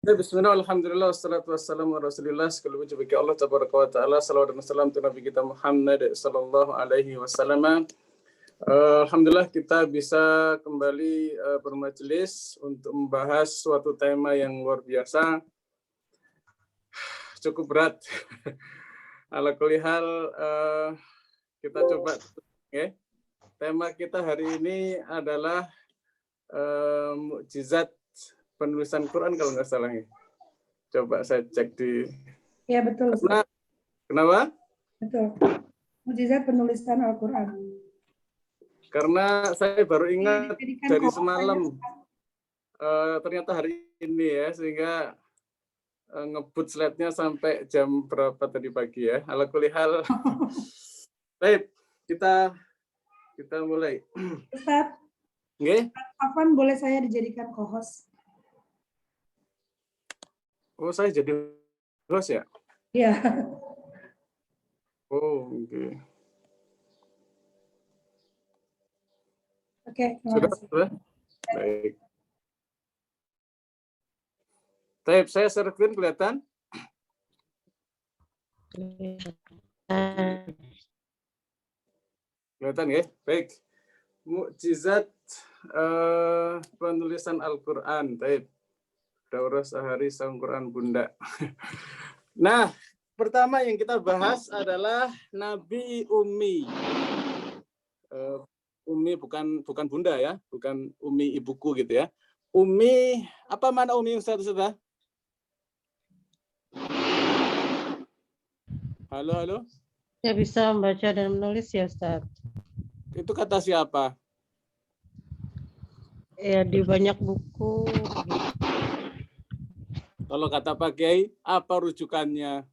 Ya, bismillah, alhamdulillah, wassalatu wassalamu ala rasulillah, segala puji bagi Allah tabaraka wa ta'ala, salawat dan salam untuk Nabi kita Muhammad sallallahu alaihi wasallam. Alhamdulillah kita bisa kembali bermajelis untuk membahas suatu tema yang luar biasa, cukup berat. Ala kulli hal, kita coba, ya. Tema kita hari ini adalah mukjizat penulisan Quran kalau nggak salah ya. Coba saya cek di. Ya betul. Kenapa? Betul. Mukjizat penulisan Al-Quran. Karena saya baru ingat dari semalam, ya. ternyata hari ini ya, sehingga ngebut slide-nya sampai jam berapa tadi pagi ya. Ala kulli hal. Baik, kita mulai. Ustaz, Nggih. Afwan, boleh saya dijadikan co-host? Oh, saya jadi host ya? Iya. Oh, oke. Oke, terima kasih. Sudah? Baik. Baik, saya share screen kelihatan? Kelihatan ya? Baik. Mukjizat penulisan Al-Quran. Baik. Daurah sehari sang Quran Bunda. Nah, pertama yang kita bahas adalah Nabi Umi. Umi bukan Bunda ya, bukan Umi ibuku gitu ya. Umi, apa mana Umi Ustaz? Halo? Ya, bisa membaca dan menulis ya Ustaz. Itu kata siapa? Ya, di banyak buku. Kalau kata Pak Kiai, apa rujukannya?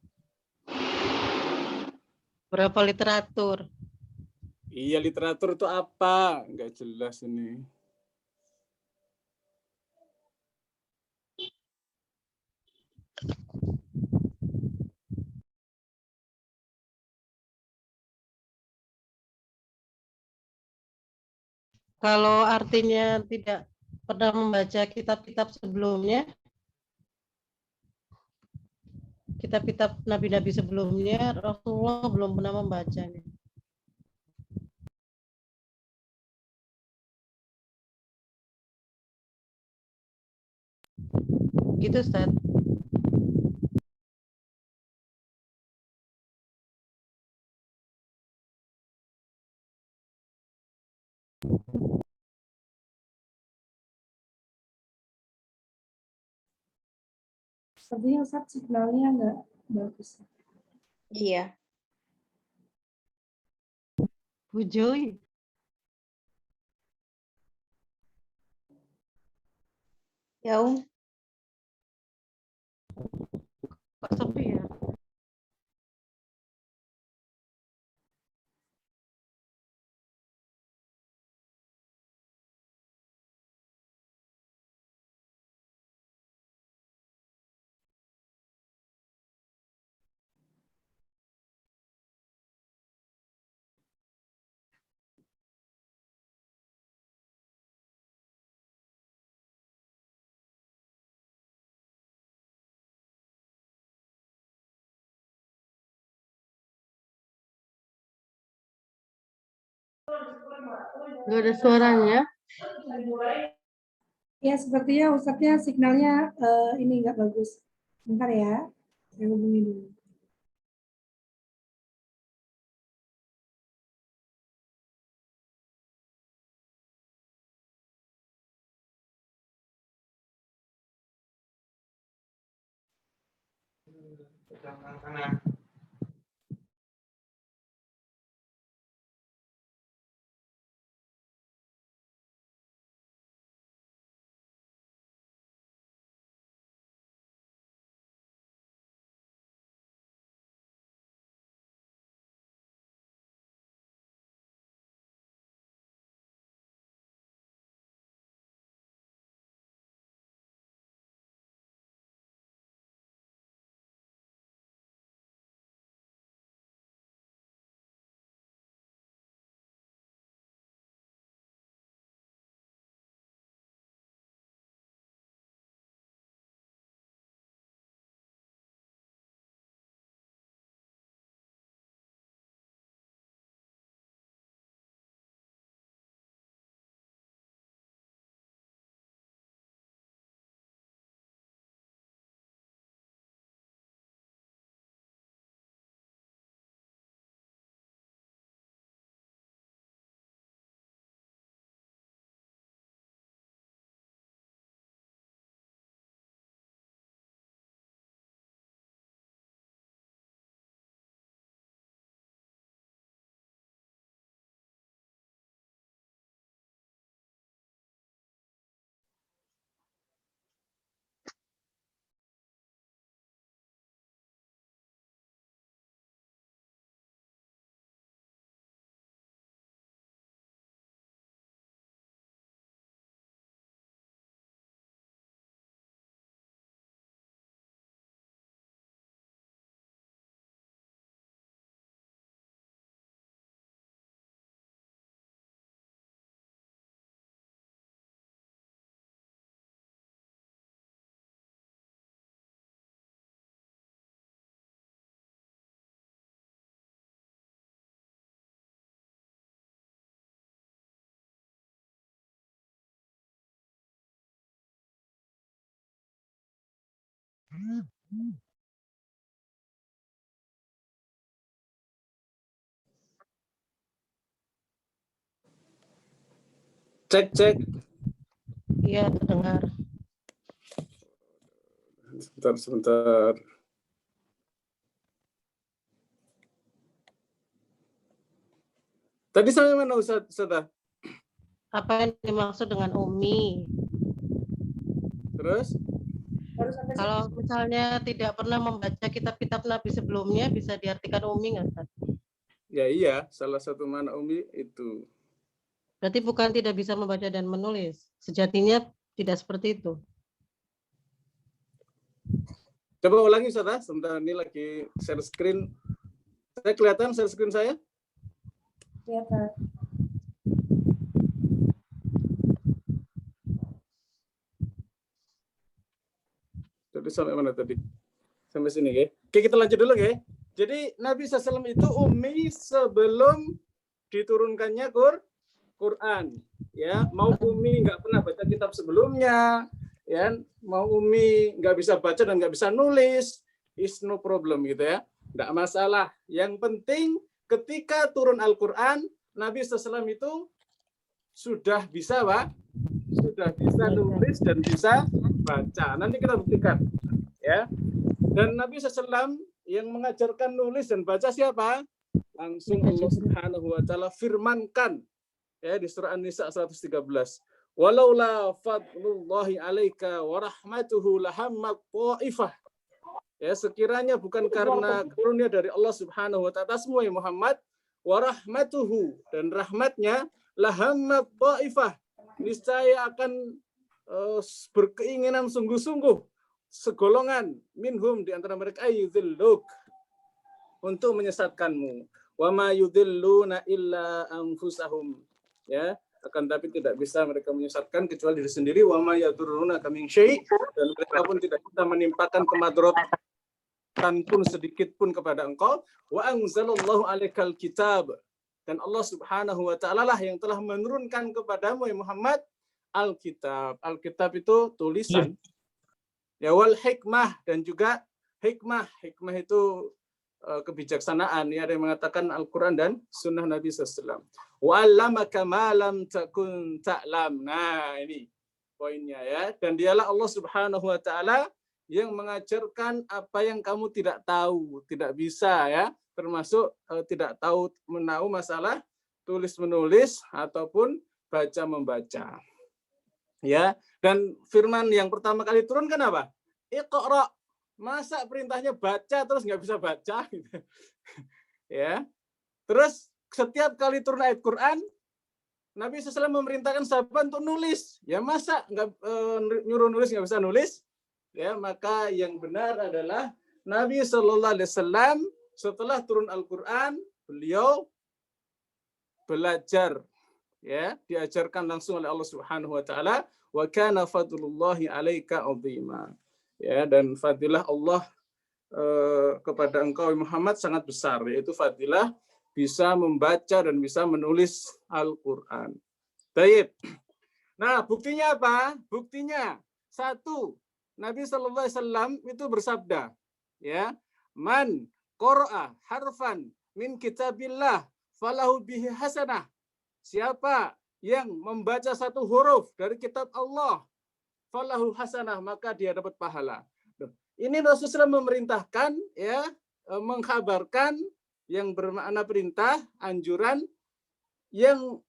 Berapa literatur? Iya, literatur itu apa? Enggak jelas ini. Kalau artinya tidak pernah membaca kitab-kitab sebelumnya, kitab-kitab nabi-nabi sebelumnya, Rasulullah belum pernah membacanya. Gitu Ustaz. Sepertinya Ustaz signalnya nggak bagus. Iya. Bu Joy. Ya, Kok sepi ya? Nggak ada suaranya. Ya, sepertinya Ustaznya signalnya ini nggak bagus. Bentar ya, saya hubungi dulu. Cek, cek. Iya, terdengar. Sebentar. Tadi sampai mana Ustaz? Apa yang dimaksud dengan Umi? Terus? Baru sampai situ. Kalau misalnya tidak pernah membaca kitab-kitab Nabi sebelumnya, bisa diartikan Umi nggak, Ustaz? Ya iya, salah satu makna umi itu. Berarti bukan tidak bisa membaca dan menulis. Sejatinya tidak seperti itu. Coba ulangi Ustaz, sebentar ini lagi share screen. Saya kelihatan share screen saya? Kelihatan. Jadi sampai mana tadi? Sampai sini ya. Oke, kita lanjut dulu ya. Jadi Nabi SAW itu ummi sebelum diturunkannya Quran. Ya, mau ummi nggak pernah baca kitab sebelumnya, ya, mau ummi nggak bisa baca dan nggak bisa nulis, is no problem gitu ya. Nggak masalah. Yang penting ketika turun Al-Quran, Nabi SAW itu sudah bisa, Pak. Sudah bisa nulis dan bisa baca. Nanti kita buktikan. Ya. Dan Nabi SAW yang mengajarkan nulis dan baca siapa? Langsung Allah Subhanahu wa taala firmankan ya di surah An-Nisa 113. Walaula fadlullahi 'alaika wa rahmatuhu lahammat ta'ifah. Ya, sekiranya bukan karena karunia dari Allah Subhanahu wa taala atasmu ya Muhammad, wa rahmatuhu dan rahmatnya lahammat ta'ifah. Niscaya akan berkeinginan sungguh-sungguh segolongan minhum di antara mereka ayyudhilluk untuk menyesatkanmu. Wa ma yudhilluna illa anfusahum. Ya, akan tapi tidak bisa mereka menyesatkan kecuali diri sendiri. Wa ma yadurruna min syai' dan mereka pun tidak bisa menimpakan kemadaratan pun sedikit pun kepada engkau. Wa anzalallahu 'alaikal kitab dan Allah Subhanahu wa taala lah yang telah menurunkan kepadamu ya Muhammad Alkitab. Alkitab itu tulisan. Ya wal hikmah dan juga hikmah. Hikmah itu kebijaksanaan. Ya, ada yang mengatakan Al-Quran dan Sunnah Nabi SAW. Wa 'allamaka ma lam takun ta'lam. Nah, ini poinnya ya. Dan dialah Allah Subhanahu wa taala yang mengajarkan apa yang kamu tidak tahu, tidak bisa ya, termasuk tidak tahu menahu masalah tulis menulis ataupun baca membaca. Ya, dan firman yang pertama kali turun kan apa? Iqra. Masa perintahnya baca terus nggak bisa baca gitu. Ya. Terus setiap kali turun ayat Quran, Nabi SAW memerintahkan sahabat untuk nulis. Ya masa nggak nyuruh nulis nggak bisa nulis? Ya, maka yang benar adalah Nabi SAW setelah turun Al-Quran, beliau belajar, ya, diajarkan langsung oleh Allah Subhanahu wa taala, wa kana fadlullahi 'alaika 'azima. Ya, dan fadilah Allah kepada engkau Muhammad sangat besar, yaitu fadilah bisa membaca dan bisa menulis Al-Qur'an. Baik. Nah, buktinya apa? Buktinya satu, Nabi sallallahu alaihi wasallam itu bersabda, ya, man qara'a harfan min kitabillah falahu bihi hasanah. Siapa yang membaca satu huruf dari kitab Allah, falahu hasanah, maka dia dapat pahala. Ini Rasulullah memerintahkan, ya, mengkhabarkan yang bermakna perintah, anjuran, yang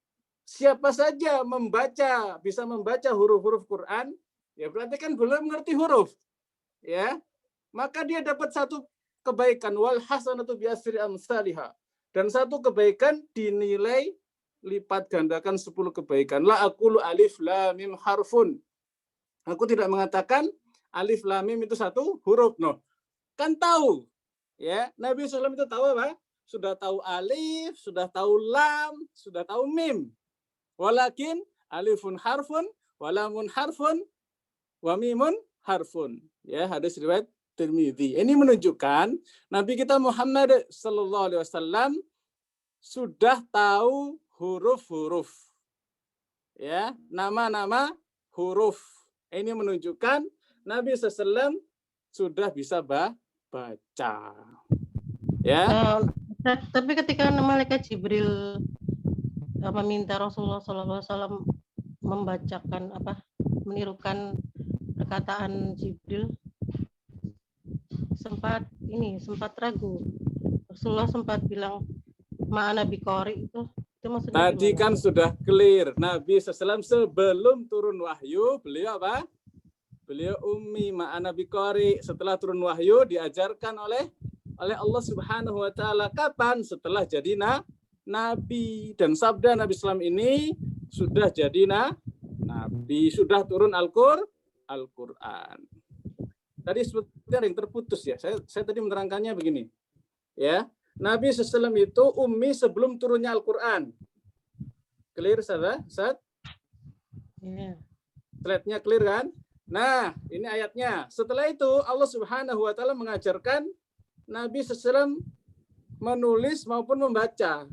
siapa saja membaca, bisa membaca huruf-huruf Quran, ya berarti kan belum mengerti huruf, ya, maka dia dapat satu kebaikan, wal hasanatu bi asyri amsalihha, dan satu kebaikan dinilai lipat gandakan 10 kebaikan. La aqulu alif lam mim harfun. Aku tidak mengatakan alif lam mim itu satu huruf. No. Kan tahu. Ya, Nabi SAW itu tahu apa? Sudah tahu alif, sudah tahu lam, sudah tahu mim. Walakin alifun harfun, walamun harfun, wa mimun harfun. Ya, hadis riwayat Tirmidzi. Ini menunjukkan Nabi kita Muhammad sallallahu alaihi wasallam sudah tahu huruf-huruf, ya, nama-nama huruf. Ini menunjukkan Nabi SAW sudah bisa baca. Ya. Tapi ketika malaikat Jibril meminta Rasulullah SAW membacakan menirukan perkataan Jibril, sempat ragu. Rasulullah sempat bilang ma'ana biqori itu maksudnya Tadi gimana? kan sudah clear. Nabi SAW sebelum turun wahyu, beliau apa? Beliau ummi ma'ana biqori. Setelah turun wahyu diajarkan oleh Allah Subhanahu wa taala. Kapan? Setelah jadi nabi. Dan sabda Nabi SAW ini sudah jadi nabi, sudah turun Al-Qur'an. Tadi seperti ada yang terputus ya. Saya tadi menerangkannya begini. Ya. Nabi SAW itu ummi sebelum turunnya Al-Qur'an. Clear, Ustaz? Ya. Slide-nya clear kan? Nah, ini ayatnya. Setelah itu Allah Subhanahu wa taala mengajarkan Nabi SAW menulis maupun membaca.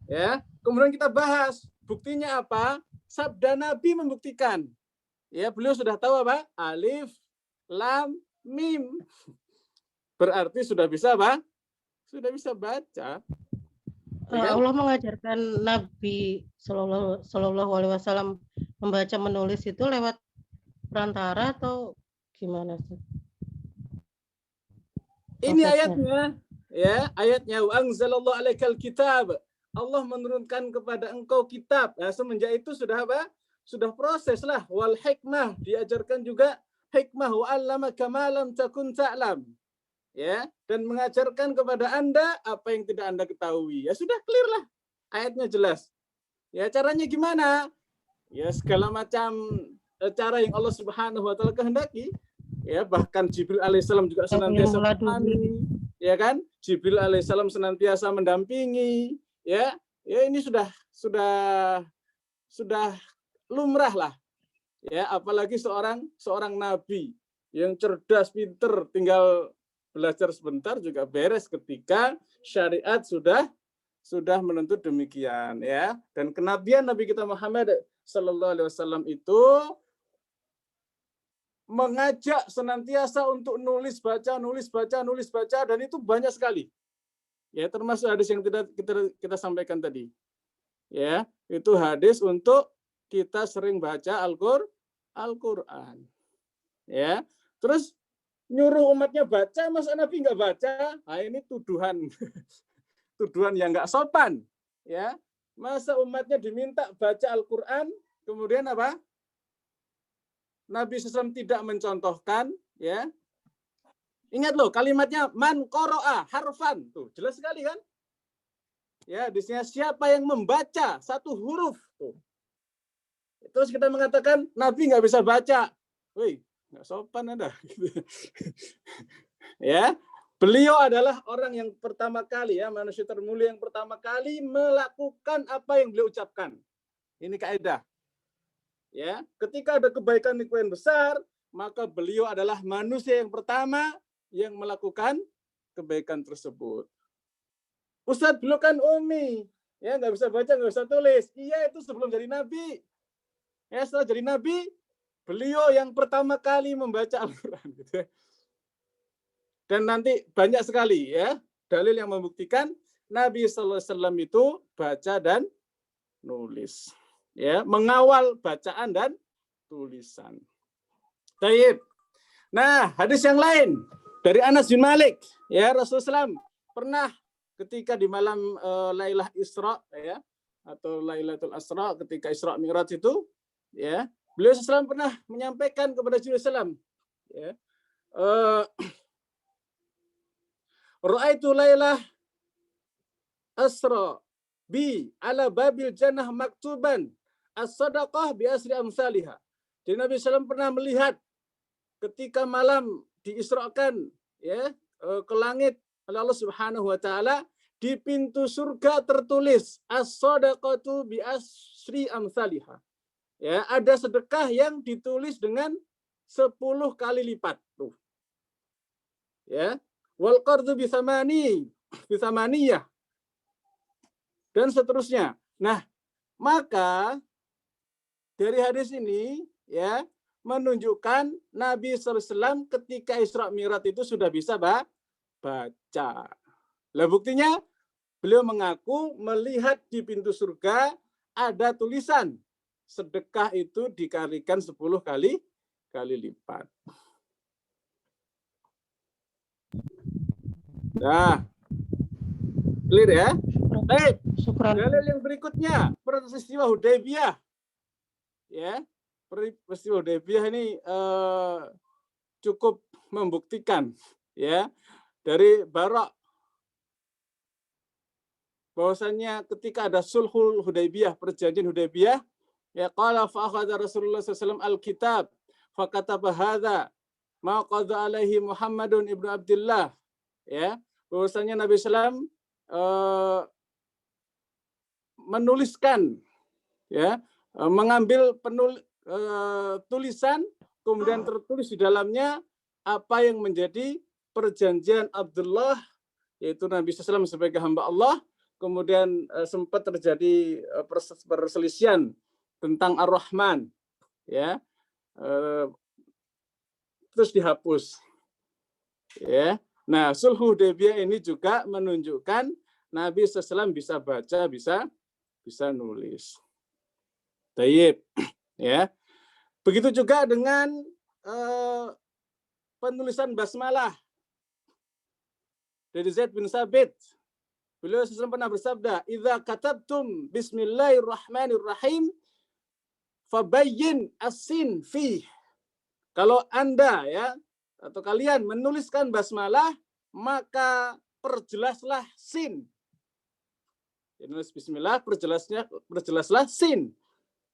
Ya, kemudian kita bahas buktinya apa? Sabda Nabi membuktikan. Ya, beliau sudah tahu apa? Alif, lam, mim. Berarti sudah bisa apa? Sudah bisa baca. Allah mengajarkan Nabi Shallallahu Alaihi Wasallam membaca menulis itu lewat perantara atau gimana sih? Ini ayatnya, ya, ayatnya wa anzalallahu alaikal kitab. Allah menurunkan kepada engkau kitab. Nah, semenjak itu sudah apa? Sudah proses lah. Wal hikmah, diajarkan juga hikmah. Wa 'allamaka ma lam takun ta'lam. Ya, dan mengajarkan kepada Anda apa yang tidak Anda ketahui. Ya sudah clear lah. Ayatnya jelas. Ya, caranya gimana? Ya, segala macam cara yang Allah Subhanahu wa taala kehendaki. Ya, bahkan Jibril alaihissalam juga senantiasa memahami, ya kan? Jibril alaihissalam senantiasa mendampingi, ya. Ya, ini sudah lumrah lah. Ya, apalagi seorang nabi yang cerdas, pinter, tinggal belajar sebentar juga beres ketika syariat sudah menuntut demikian, ya. Dan kenabian Nabi kita Muhammad sallallahu alaihi wasallam itu mengajak senantiasa untuk nulis baca, dan itu banyak sekali. Ya, termasuk hadis yang kita sampaikan tadi. Ya, itu hadis untuk kita sering baca Al-Qur'an. Ya. Terus nyuruh umatnya baca, masa Nabi nggak baca? Nah, ini tuduhan tuduhan yang nggak sopan. Ya. Masa umatnya diminta baca Al-Qur'an, kemudian apa? Nabi SAW tidak mencontohkan, ya. Ingat loh kalimatnya man qara'a harfan, tuh jelas sekali kan? Ya, disini siapa yang membaca satu huruf, tuh. Terus kita mengatakan Nabi nggak bisa baca, wih nggak sopan Anda. Ya, beliau adalah orang yang pertama kali, ya, manusia termulia yang pertama kali melakukan apa yang beliau ucapkan. Ini kaidah. Ya, ketika ada kebaikan yang besar, maka beliau adalah manusia yang pertama yang melakukan kebaikan tersebut. Ustadz, beliau kan ummi, ya nggak bisa baca, nggak bisa tulis. Iya, itu sebelum jadi nabi. Ya, setelah jadi nabi, beliau yang pertama kali membaca Al-Quran. Gitu. Dan nanti banyak sekali, ya, dalil yang membuktikan Nabi SAW itu baca dan nulis. Ya, mengawal bacaan dan tulisan. Baik. Nah, hadis yang lain dari Anas bin Malik, ya, Rasulullah SAW pernah ketika di malam Lailah Isra, ya, atau Lailatul Asra, ketika Isra Mi'raj itu, ya, beliau SAW pernah menyampaikan kepada Jibril SAW, ya, Ra'aitu Lailah Asra bi ala babil jannah maktuban as-sadaqah bi asri amsalihah. Jadi Nabi SAW pernah melihat ketika malam diisrakan, ya, ke langit oleh Allah Subhanahu wa taala, di pintu surga tertulis as-sadaqatu bi asri amsalihah. Ya, ada sedekah yang ditulis dengan 10 kali lipat, tuh. Ya. Wal qardu bi samaniyah. Dan seterusnya. Nah, maka dari hadis ini, ya, menunjukkan Nabi SAW ketika Isra Mi'raj itu sudah bisa baca. Lah buktinya beliau mengaku melihat di pintu surga ada tulisan sedekah itu dikalikan 10 kali lipat. Nah, clear ya? Baik. Syukran. Dalil yang berikutnya, peristiwa Hudaybiyah. Ya, peristiwa Hudaybiyah ini cukup membuktikan ya dari Bara' bahwasannya ketika ada sulhul Hudaybiyah, perjanjian Hudaybiyah, ya qala fa akhadha Rasulullah SAW al-kitab fa kataba hadza ma qadha alaihi Muhammadun ibnu Abdullah, ya, bahwasanya Nabi SAW menuliskan, ya, mengambil tulisan, kemudian tertulis di dalamnya apa yang menjadi perjanjian Abdullah, yaitu Nabi SAW sebagai hamba Allah. Kemudian sempat terjadi perselisihan tentang Ar-Rahman, ya, terus dihapus, ya. Nah, Sulh Hudaybiyah ini juga menunjukkan Nabi SAW bisa baca, bisa nulis. Tayyib, ya. Begitu juga dengan penulisan basmalah dari Zaid bin Sabit. Beliau SAW pernah bersabda, "Idza katabtum bismillahirrahmanirrahim fabayyin as-sin fi." Kalau Anda, ya, atau kalian menuliskan basmalah, maka perjelaslah sin. Ya, nulis bismillah, perjelaslah sin.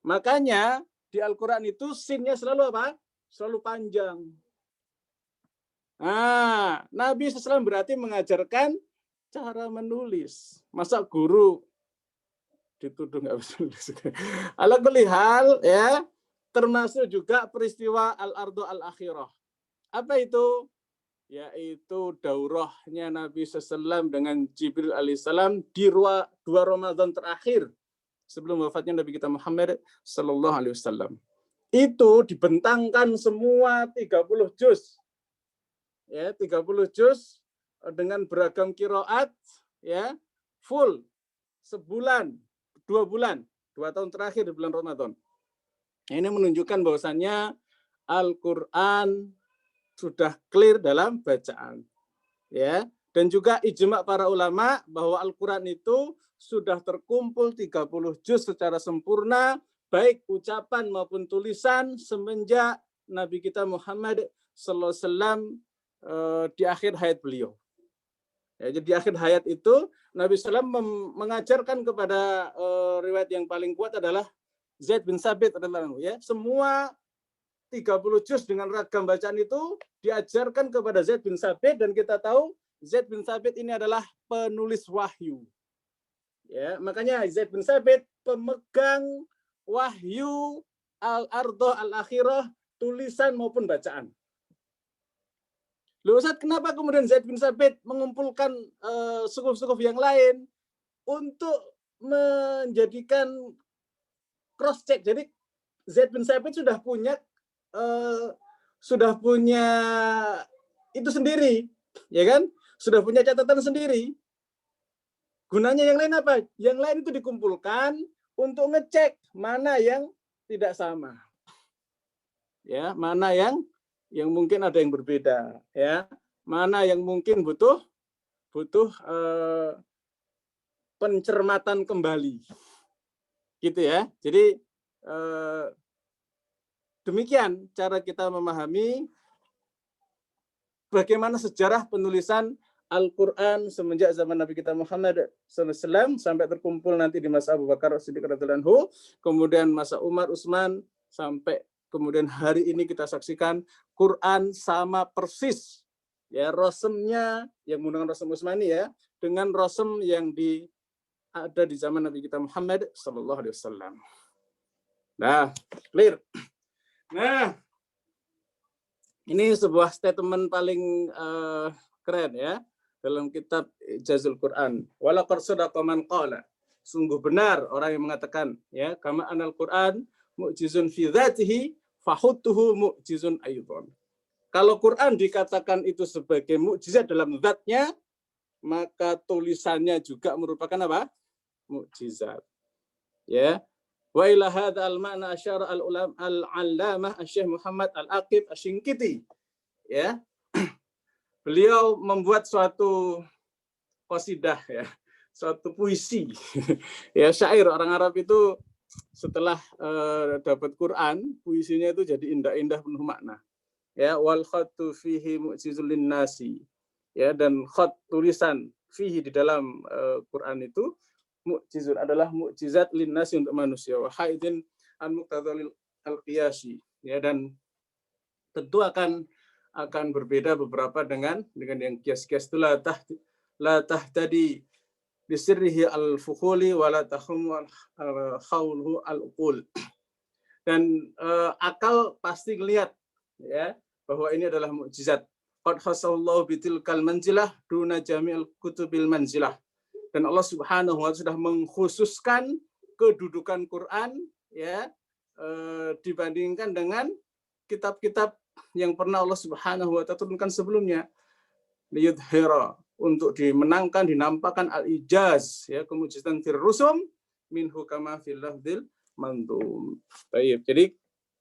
Makanya di Al-Quran itu sinnya selalu apa? Selalu panjang. Nah, Nabi SAW berarti mengajarkan cara menulis. Masa guru dituduh nggak bisa nulis? Ala kulli hal, ya, termasuk juga peristiwa Al-Ardu Al-Akhirah. Apa itu? Yaitu daurahnya Nabi SAW dengan Jibril alaihissalam di dua Ramadan terakhir sebelum wafatnya Nabi kita Muhammad sallallahu alaihi wasallam. Itu dibentangkan semua 30 juz. Ya, 30 juz dengan beragam qiraat, ya, full sebulan, 2 bulan, 2 tahun terakhir di bulan Ramadan. Ini menunjukkan bahwasannya Al-Qur'an sudah clear dalam bacaan, ya, dan juga ijma para ulama bahwa Al-Qur'an itu sudah terkumpul 30 juz secara sempurna, baik ucapan maupun tulisan semenjak Nabi kita Muhammad sallallahu alaihi wasallam di akhir hayat beliau. Ya, jadi di akhir hayat itu Nabi SAW mengajarkan kepada riwayat yang paling kuat adalah Zaid bin Sabit, ya, semua 30 juz dengan ragam bacaan itu diajarkan kepada Zaid bin Sabit, dan kita tahu Zaid bin Sabit ini adalah penulis wahyu. Ya, makanya Zaid bin Sabit pemegang wahyu Al-Ardu Al-Akhirah, tulisan maupun bacaan. Loh Ustaz, kenapa kemudian Zaid bin Sabit mengumpulkan sukuf-sukuf yang lain untuk menjadikan cross check? Jadi Zaid bin Sabit sudah punya itu sendiri, ya kan? Sudah punya catatan sendiri. Gunanya yang lain apa? Yang lain itu dikumpulkan untuk ngecek mana yang tidak sama, ya, mana yang mungkin ada yang berbeda, ya, mana yang mungkin butuh pencermatan kembali, gitu ya. Jadi demikian cara kita memahami bagaimana sejarah penulisan Al-Quran semenjak zaman Nabi kita Muhammad SAW sampai terkumpul nanti di masa Abu Bakar Siddiq radhiyallahu anhu, kemudian masa Umar, Utsman, sampai kemudian hari ini kita saksikan Quran sama persis, ya, rosemnya yang menggunakan rosem Utsmani, ya, dengan rosem yang ada di zaman Nabi kita Muhammad SAW. Nah, clear. Nah, ini sebuah statement paling keren, ya, dalam kitab Ijazul Quran. Walaqad shadaqa man qala. Sungguh benar orang yang mengatakan, ya, kama anal Quran mu'jizun fi dzatihi fahutuhu mu'jizun aidon. Kalau Quran dikatakan itu sebagai mukjizat dalam zatnya, maka tulisannya juga merupakan apa? Mukjizat. Ya. Wa ila hadzal ma'na asyara al-ulama al-allamah Asy-Syaikh Muhammad Al-Aqib Asy-Syinkiti. Ya. Beliau membuat suatu qasidah ya, suatu puisi. Ya, syair orang Arab itu setelah dapat Quran, puisinya itu jadi indah-indah penuh makna. Ya, wal khattu fihi mu'jizul linnasi. Ya, dan khat tulisan fihi di dalam Quran itu mu'jizun adalah mukjizat linnasi untuk manusia. Wa haidin an muqtadalil al-qiyasi. Ya, dan tentu akan berbeda beberapa dengan yang kias-kias itu la tahtadi bisirrihi al-fukhuli wa la tahumu al-khawluhu al-uqul. Dan akal pasti ngelihat ya bahwa ini adalah mukjizat. Qad khasallahu bitilkal manzilah duna jami'il kutubil manzilah. Dan Allah Subhanahu wa taala sudah mengkhususkan kedudukan Quran ya dibandingkan dengan kitab-kitab yang pernah Allah Subhanahu wa taala turunkan sebelumnya. Liyudhira, untuk dimenangkan, dinampakkan al-ijaz ya kemujizatan fir rusum minhu kama fil lafdzil mantum. Baik. Jadi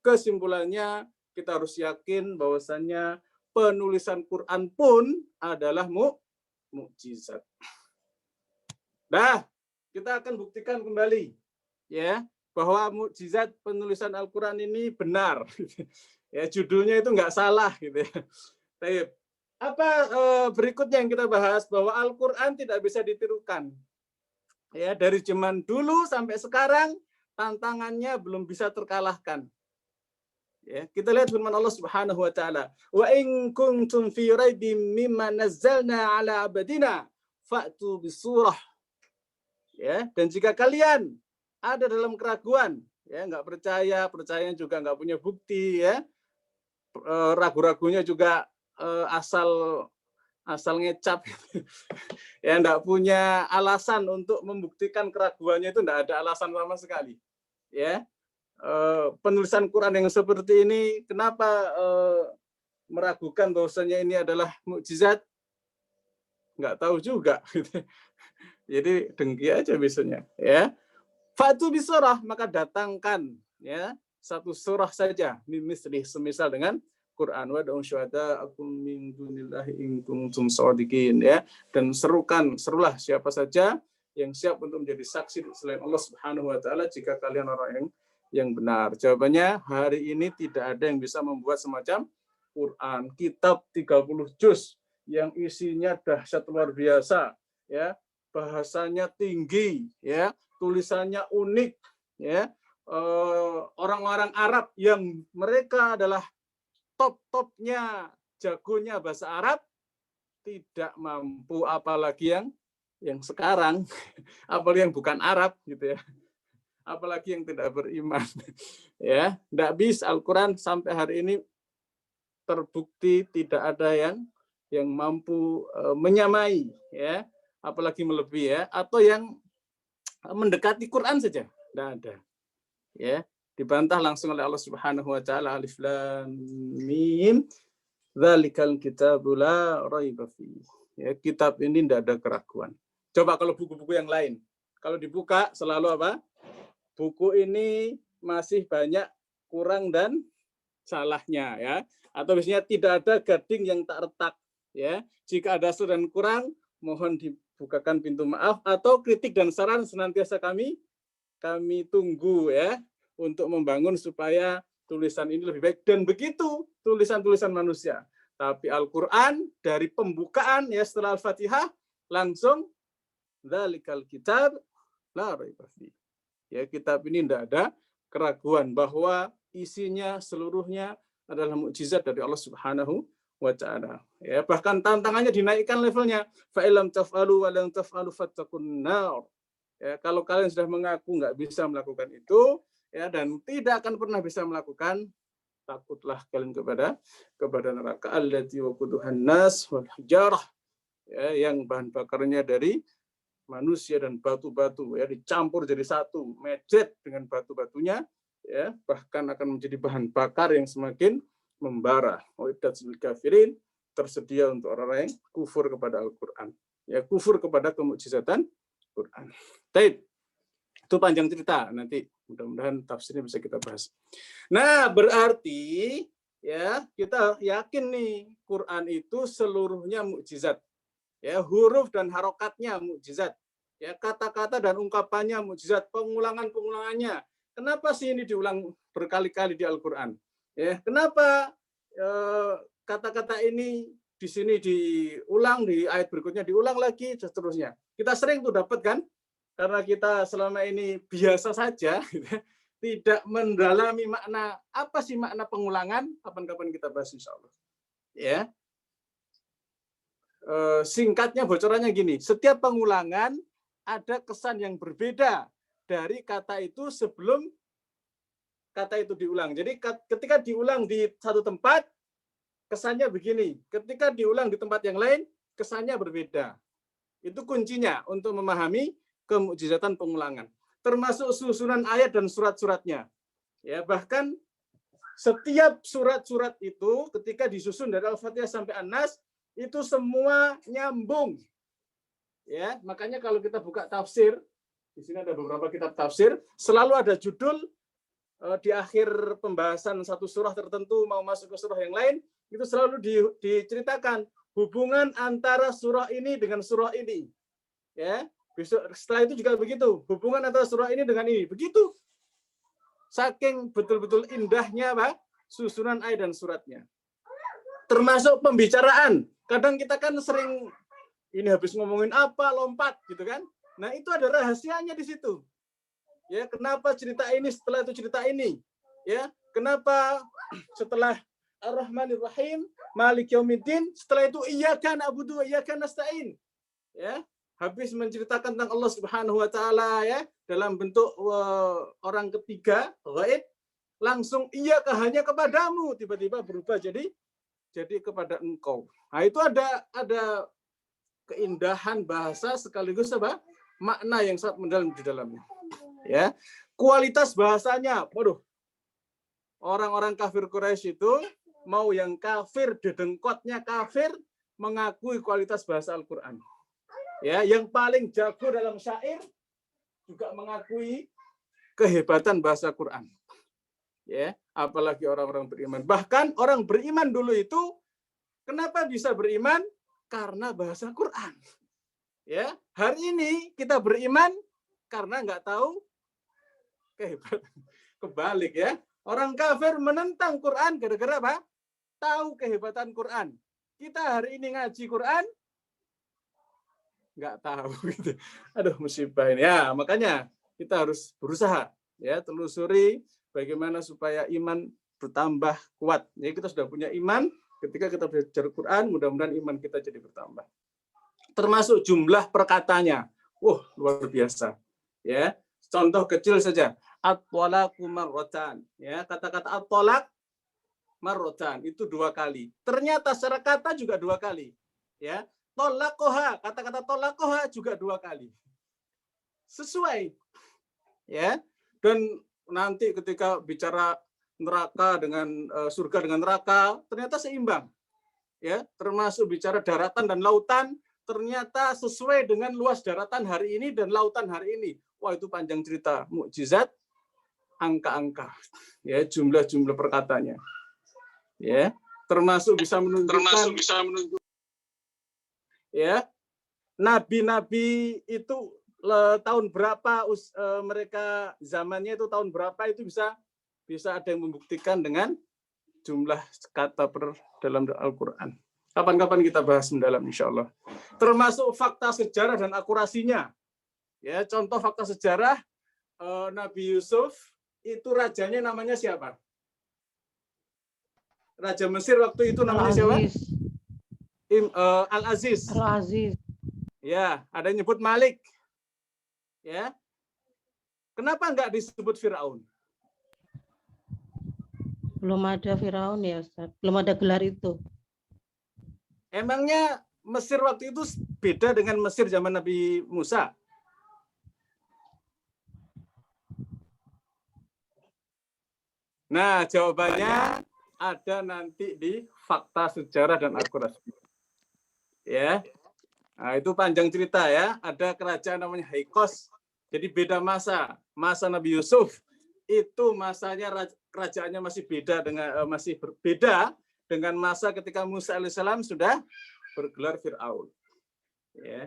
kesimpulannya kita harus yakin bahwasannya penulisan Quran pun adalah mukjizat. Nah, kita akan buktikan kembali ya bahwa mukjizat penulisan Al-Quran ini benar. Ya, judulnya itu nggak salah gitu ya. Baik. Apa berikutnya yang kita bahas bahwa Al-Quran tidak bisa ditirukan. Ya, dari zaman dulu sampai sekarang tantangannya belum bisa terkalahkan. Ya, kita lihat firman Allah Subhanahu wa taala, "Wa in kuntum fi raibin mimma nazzalna ala abadina fa'tu bisurah." Ya, dan jika kalian ada dalam keraguan, ya nggak percaya juga nggak punya bukti, ya ragu-ragunya juga asal ngecap, ya nggak punya alasan untuk membuktikan keraguannya, itu nggak ada alasan sama sekali. Ya, penulisan Quran yang seperti ini, kenapa meragukan bahwasanya ini adalah mukjizat? Nggak tahu juga. Jadi dengki aja biasanya, ya. Fatu bisurah, maka datangkan ya satu surah saja, misli semisal dengan Quran, wa da'u syuhada'akum min dunillahi in kuntum shadiqin, ya. Dan serulah siapa saja yang siap untuk menjadi saksi selain Allah Subhanahu wa taala jika kalian orang yang benar. Jawabannya, hari ini tidak ada yang bisa membuat semacam Quran, kitab 30 juz yang isinya dahsyat luar biasa, ya. Bahasanya tinggi, ya, tulisannya unik, ya. Orang-orang Arab yang mereka adalah top-topnya, jagonya bahasa Arab tidak mampu, apalagi yang sekarang, apalagi yang bukan Arab gitu ya. Apalagi yang tidak beriman. Ya, tidak bisa. Al-Qur'an sampai hari ini terbukti tidak ada yang mampu menyamai, ya, apalagi melebihi, ya, atau yang mendekati Quran saja, tidak ada. Ya, dibantah langsung oleh Allah Subhanahu wa taala, alif lam mim, dzalikal kitabu la raiba fihi. Ya, kitab ini tidak ada keraguan. Coba kalau buku-buku yang lain, kalau dibuka selalu apa? Buku ini masih banyak kurang dan salahnya, ya. Atau biasanya tidak ada gading yang tak retak, ya. Jika ada sesuatu dan kurang, mohon dibukakan pintu maaf, atau kritik dan saran senantiasa kami tunggu, ya, untuk membangun supaya tulisan ini lebih baik. Dan begitu tulisan-tulisan manusia. Tapi Al-Quran dari pembukaan, ya, setelah Al-Fatihah langsung dzalikal kitab la raiba fihi. Ya, kitab ini tidak ada keraguan bahwa isinya seluruhnya adalah mukjizat dari Allah Subhanahu wa taala. Ya, bahkan tantangannya dinaikkan levelnya. Fa illam taf'alu wa lam taf'alu fattaqun nar. Ya, kalau kalian sudah mengaku nggak bisa melakukan itu, ya, dan tidak akan pernah bisa melakukan, takutlah kalian kepada neraka allati waquduhan nas wal hijarah, ya, yang bahan bakarnya dari manusia dan batu-batu, ya, dicampur jadi satu, mecet dengan batu-batunya, ya, bahkan akan menjadi bahan bakar yang semakin membara. Uiddatul kafirin, tersedia untuk orang-orang yang kufur kepada Al-Qur'an. Ya, kufur kepada kemukjizatan Quran. Baik. Itu panjang cerita, nanti mudah-mudahan tafsirnya bisa kita bahas. Nah, berarti ya kita yakin nih Quran itu seluruhnya mukjizat. Ya, huruf dan harokatnya mukjizat. Ya, kata-kata dan ungkapannya mukjizat, pengulangan-pengulangannya. Kenapa sih ini diulang berkali-kali di Al-Qur'an? Ya, kenapa kata-kata ini di sini diulang, di ayat berikutnya diulang lagi, dan seterusnya. Kita sering tuh dapat kan? Karena kita selama ini biasa saja, tidak mendalami makna, apa sih makna pengulangan, kapan-kapan kita bahas insya Allah. Ya. Singkatnya, bocorannya gini, setiap pengulangan ada kesan yang berbeda dari kata itu sebelum kata itu diulang. Jadi ketika diulang di satu tempat, kesannya begini. Ketika diulang di tempat yang lain, kesannya berbeda. Itu kuncinya untuk memahami kemukjizatan pengulangan. Termasuk susunan ayat dan surat-suratnya. Ya, bahkan setiap surat-surat itu ketika disusun dari Al-Fatihah sampai An-Nas itu semua nyambung. Ya, makanya kalau kita buka tafsir, di sini ada beberapa kitab tafsir, selalu ada judul di akhir pembahasan satu surah tertentu mau masuk ke surah yang lain, itu selalu diceritakan hubungan antara surah ini dengan surah ini. Ya, setelah itu juga begitu, hubungan antara surah ini dengan ini. Begitu. Saking betul-betul indahnya Pak, susunan ayat dan suratnya. Termasuk pembicaraan. Kadang kita kan sering ini habis ngomongin apa, lompat gitu kan. Nah, itu ada rahasianya di situ. Ya, kenapa cerita ini setelah itu cerita ini? Ya, kenapa setelah Ar-Rahmanir-Rahim, Malik Yaumiddin, setelah itu iyyaka na'budu wa iyyaka nasta'in. Ya, habis menceritakan tentang Allah Subhanahu wa taala ya, dalam bentuk orang ketiga, ghaib, langsung iyyaka hanya kepadamu, tiba-tiba berubah jadi kepada engkau. Nah, itu ada keindahan bahasa sekaligus apa? Makna yang sangat mendalam di dalamnya. Ya. Kualitas bahasanya, waduh. Orang-orang kafir Quraisy itu mau yang kafir, dedengkotnya kafir, mengakui kualitas bahasa Al-Qur'an. Ya, yang paling jago dalam syair juga mengakui kehebatan bahasa Quran. Ya, apalagi orang-orang beriman. Bahkan orang beriman dulu itu kenapa bisa beriman? Karena bahasa Quran. Ya, hari ini kita beriman karena nggak tahu kehebatan. Kebalik ya. Orang kafir menentang Quran gara-gara apa? Tahu kehebatan Quran. Kita hari ini ngaji Quran nggak tahu gitu. Aduh, musibah ini. Ya, makanya kita harus berusaha ya, telusuri bagaimana supaya iman bertambah kuat. Jadi kita sudah punya iman, ketika kita belajar Quran, mudah-mudahan iman kita jadi bertambah. Termasuk jumlah perkatanya. Luar biasa. Ya. Contoh kecil saja. At-talaqu marratan. Ya, kata-kata at-talaq marratan itu 2 kali. Ternyata secara kata juga 2 kali. Ya. Tolaqoha, kata-kata tolaqoha juga 2 kali. Sesuai. Ya. Dan nanti ketika bicara neraka dengan surga dengan neraka, ternyata seimbang. Ya, termasuk bicara daratan dan lautan, ternyata sesuai dengan luas daratan hari ini dan lautan hari ini. Wah, itu panjang cerita, mukjizat, angka-angka. Ya, jumlah-jumlah perkatanya. Ya, termasuk bisa menunjukkan ya, nabi-nabi itu tahun berapa mereka zamannya itu tahun berapa itu bisa ada yang membuktikan dengan jumlah kata dalam Al-Qur'an. Kapan-kapan kita bahas mendalam insyaallah. Termasuk fakta sejarah dan akurasinya. Ya, contoh fakta sejarah Nabi Yusuf itu rajanya namanya siapa? Raja Mesir waktu itu namanya siapa? Al-Aziz. Al-Aziz. Ya, ada yang nyebut Malik. Ya. Kenapa enggak disebut Firaun? Belum ada Firaun ya, Ustaz. Belum ada gelar itu. Emangnya Mesir waktu itu beda dengan Mesir zaman Nabi Musa? Nah, jawabannya ada nanti di fakta sejarah dan akurasi. Ya. Nah, itu panjang cerita ya. Ada kerajaan namanya Haikos. Jadi beda masa. Masa Nabi Yusuf itu masanya kerajaannya masih berbeda dengan masa ketika Musa alaihissalam sudah bergelar Fir'aun. Ya.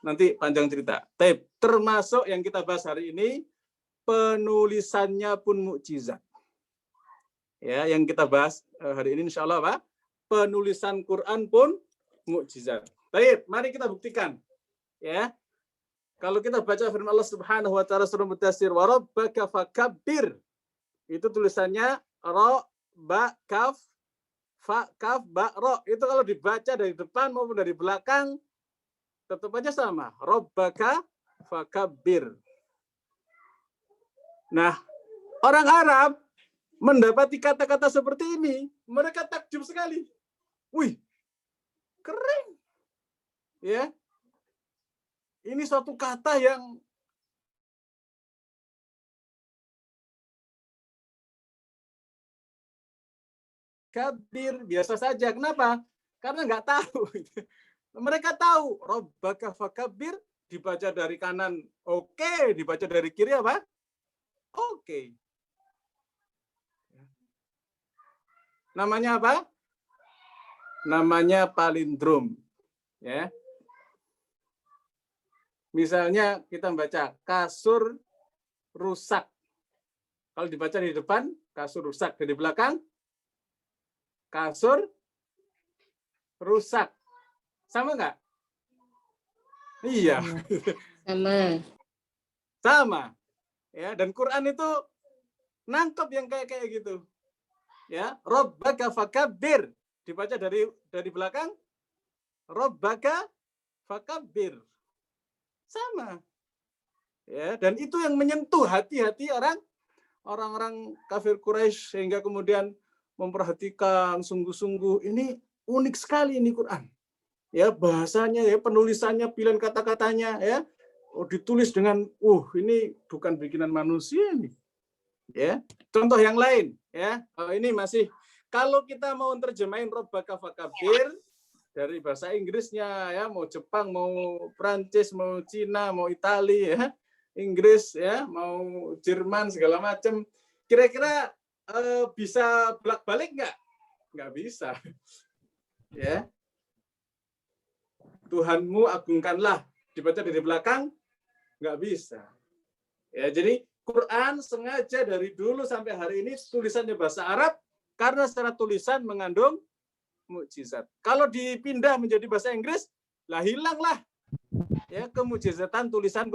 Nanti panjang cerita. Termasuk yang kita bahas hari ini, penulisannya pun mukjizat. Ya, yang kita bahas hari ini insya Allah, Pak. Penulisan Quran pun mukjizat. Baik, mari kita buktikan. Ya. Kalau kita baca firman Allah Subhanahu wa taala surah Mudatsir, wa rabbaka fakabbir. Itu tulisannya ra ba kaf fa kaf ba ra. Itu kalau dibaca dari depan maupun dari belakang tetap aja sama. Rabbaka fakabbir. Nah, orang Arab mendapati kata-kata seperti ini, mereka takjub sekali. Wih, keren. Ya. Ini suatu kata yang kabir biasa saja. Kenapa? Karena nggak tahu. Mereka tahu rabbaka fakabir dibaca dari kanan oke, dibaca dari kiri apa? Oke. Namanya apa? Namanya palindrom. Ya. Misalnya kita membaca kasur rusak. Kalau dibaca di depan, kasur rusak. Dari belakang, kasur rusak. Sama nggak? Iya. Sama. Sama. Ya, dan Quran itu nangkep yang kayak gitu. Ya, rabbaka fakabbir. Dibaca dari belakang, rabbaka fakabbir. Sama. Ya, dan itu yang menyentuh hati-hati orang-orang kafir Quraisy sehingga kemudian memperhatikan sungguh-sungguh, ini unik sekali ini Quran. Ya, bahasanya ya, penulisannya, pilihan kata-katanya ya, ditulis dengan ini bukan bikinan manusia ini. Ya. Contoh yang lain ya. Ini masih kalau kita mau terjemahin rabbaka fakabbir dari bahasa Inggrisnya ya, mau Jepang, mau Prancis, mau Cina, mau Italia ya, Inggris ya, mau Jerman segala macam. Kira-kira bisa bolak-balik nggak? Nggak bisa. Ya. Tuhanmu agungkanlah dibaca dari belakang, nggak bisa. Ya, jadi Quran sengaja dari dulu sampai hari ini tulisannya bahasa Arab karena secara tulisan mengandung mukjizat. Kalau dipindah menjadi bahasa Inggris, lah hilanglah ya kemukjizatan tulisan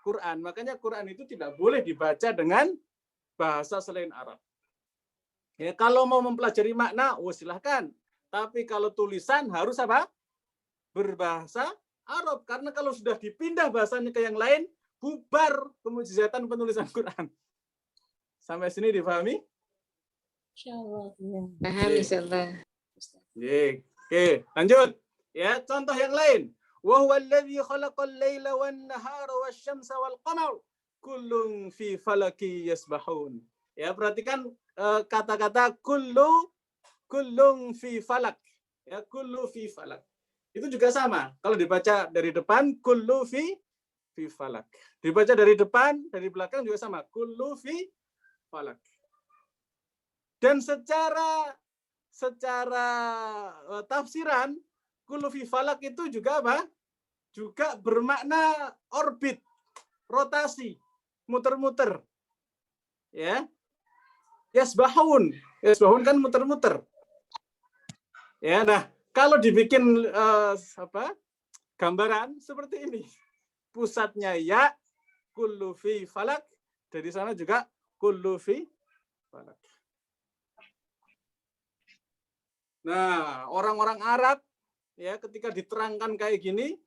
Quran. Makanya Quran itu tidak boleh dibaca dengan bahasa selain Arab. Ya, kalau mau mempelajari makna, silahkan. Tapi kalau tulisan harus apa? Berbahasa Arab. Karena kalau sudah dipindah bahasanya ke yang lain, bubar kemukjizatan penulisan Quran. Sampai sini dipahami? Insyaallah. Paham insyaallah. Oke, lanjut. Ya, contoh yang lain. Wa huwa alladzi khalaqal laila wan nahara wasyamsa wal qamar kullun fi falaki yasbahun. Ya, perhatikan kata-kata kullun fi falak. Ya, kullu fi falak. Itu juga sama. Kalau dibaca dari depan kullu fi falak. Dibaca dari depan, dari belakang juga sama. Kullu fi falak. Dan secara tafsiran kullu fi falak itu juga apa? Juga bermakna orbit, rotasi, muter-muter. Ya. Yasbahun kan muter-muter. Ya, nah, kalau dibikin gambaran seperti ini. Pusatnya ya kullu fi falak, dari sana juga kullu fi falak. Nah, orang-orang Arab ya ketika diterangkan kayak gini,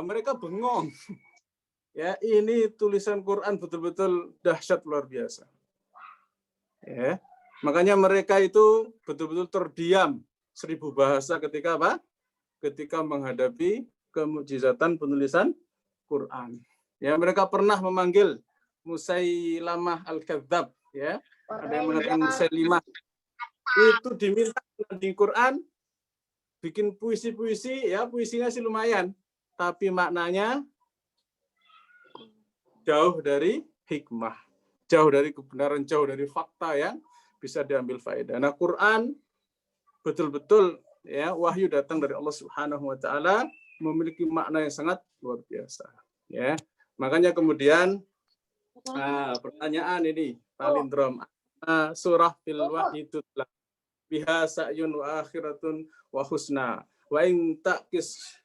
mereka bengong. Ya, ini tulisan Quran betul-betul dahsyat luar biasa. Ya, makanya mereka itu betul-betul terdiam 1000 bahasa ketika apa? Ketika menghadapi kemukjizatan penulisan Quran. Ya, mereka pernah memanggil Musailamah al-Kadzdzab, ya. Ada yang mengatakan Musailimah. Itu diminta di Quran bikin puisi-puisi, ya puisinya sih lumayan, tapi maknanya jauh dari hikmah, jauh dari kebenaran, jauh dari fakta yang bisa diambil faedah. Nah, Quran betul-betul ya wahyu datang dari Allah Subhanahu wa taala, memiliki makna yang sangat luar biasa, ya. Makanya kemudian pertanyaan ini palindrom, surah fil wahyi tutla biha sa'yun wa akhiratun wa husna wa in taqis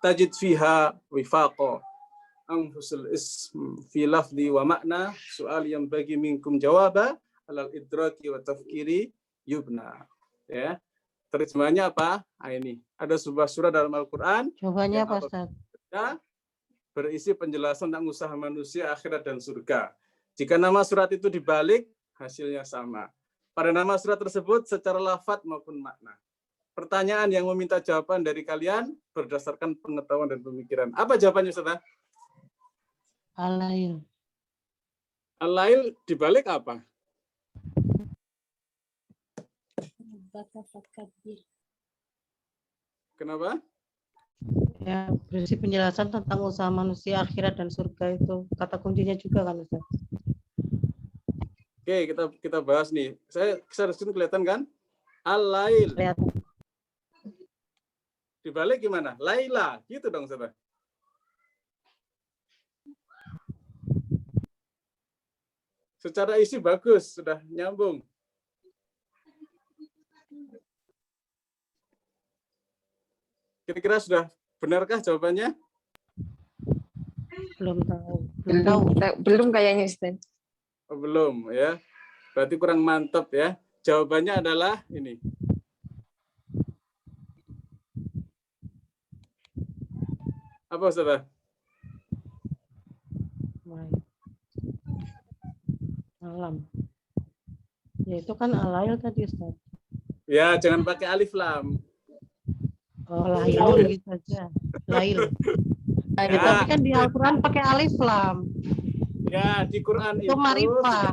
tajid fiha wifaqa anfusul ism fi lafzi wa makna soal yang bagi minkum jawaba alal idraki wa tafkiri yubna. Ya, terjemahnya apa? Ini ada sebuah surah dalam Al-Quran. Jawabannya apa, Ustaz? Berisi penjelasan tentang usaha manusia, akhirat, dan surga. Jika nama surat itu dibalik, hasilnya sama. Pada nama surat tersebut secara lafadz maupun makna. Pertanyaan yang meminta jawaban dari kalian berdasarkan pengetahuan dan pemikiran. Apa jawabannya, Ustaz? Al-Lail. Al-Lail dibalik apa? Kenapa? Ya, berisi penjelasan tentang usaha manusia, akhirat, dan surga itu. Kata kuncinya juga kan, Ustaz? Oke, kita bahas nih. Saya sini kelihatan kan? Al-Lail. Dibalik gimana? Laila. Gitu dong, Ustaz. Secara isi bagus, sudah nyambung. Kira-kira sudah benarkah jawabannya? Belum tahu. Belum tahu. Belum kayaknya, Ustaz. Oh, belum ya. Berarti kurang mantap ya. Jawabannya adalah ini. Apa, Ustaz? Alam. Ya itu kan al-lail tadi, Ustaz. Ya, jangan pakai alif lam. Oh, lail gitu saja. Lail. Ya, tapi kan di Al-Quran pakai alif lam. Ya, di Quran itu Marifah,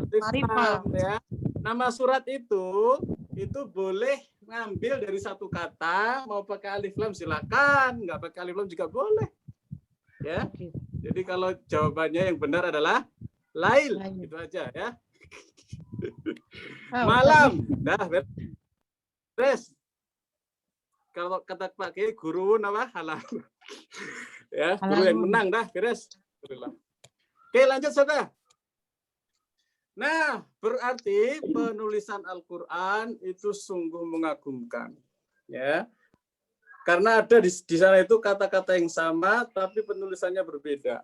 ya. Nama surat itu boleh ngambil dari satu kata, mau pakai alif lam silakan, nggak pakai alif lam juga boleh. Ya. Jadi kalau jawabannya yang benar adalah lail. Itu aja ya. Malam. Dah beres. Kalau kata Pak Kiai, guru apa? Halal. Ya, guru yang menang dah, beres. Oke, lanjut, Saudara. Nah, berarti penulisan Al-Qur'an itu sungguh mengagumkan. Ya. Karena ada di sana itu kata-kata yang sama tapi penulisannya berbeda.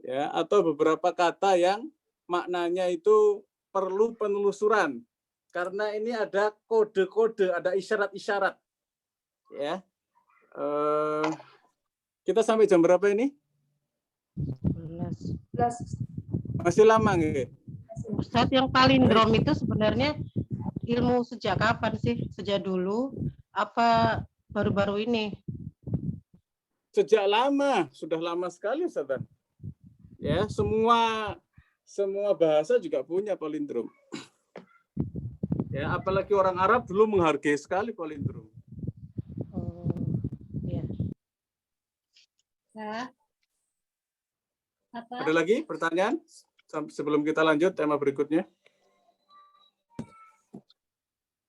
Ya, atau beberapa kata yang maknanya itu perlu penelusuran. Karena ini ada kode-kode, ada isyarat-isyarat. Ya, kita sampai jam berapa ini? 11. Masih lama nggak? Ustaz, yang palindrom itu sebenarnya ilmu sejak kapan sih? Sejak dulu apa baru-baru ini? Sejak lama, sudah lama sekali, Ustaz. Ya, semua bahasa juga punya palindrom. Ya, apalagi orang Arab dulu menghargai sekali palindrom. Apa? Ada lagi pertanyaan sebelum kita lanjut tema berikutnya?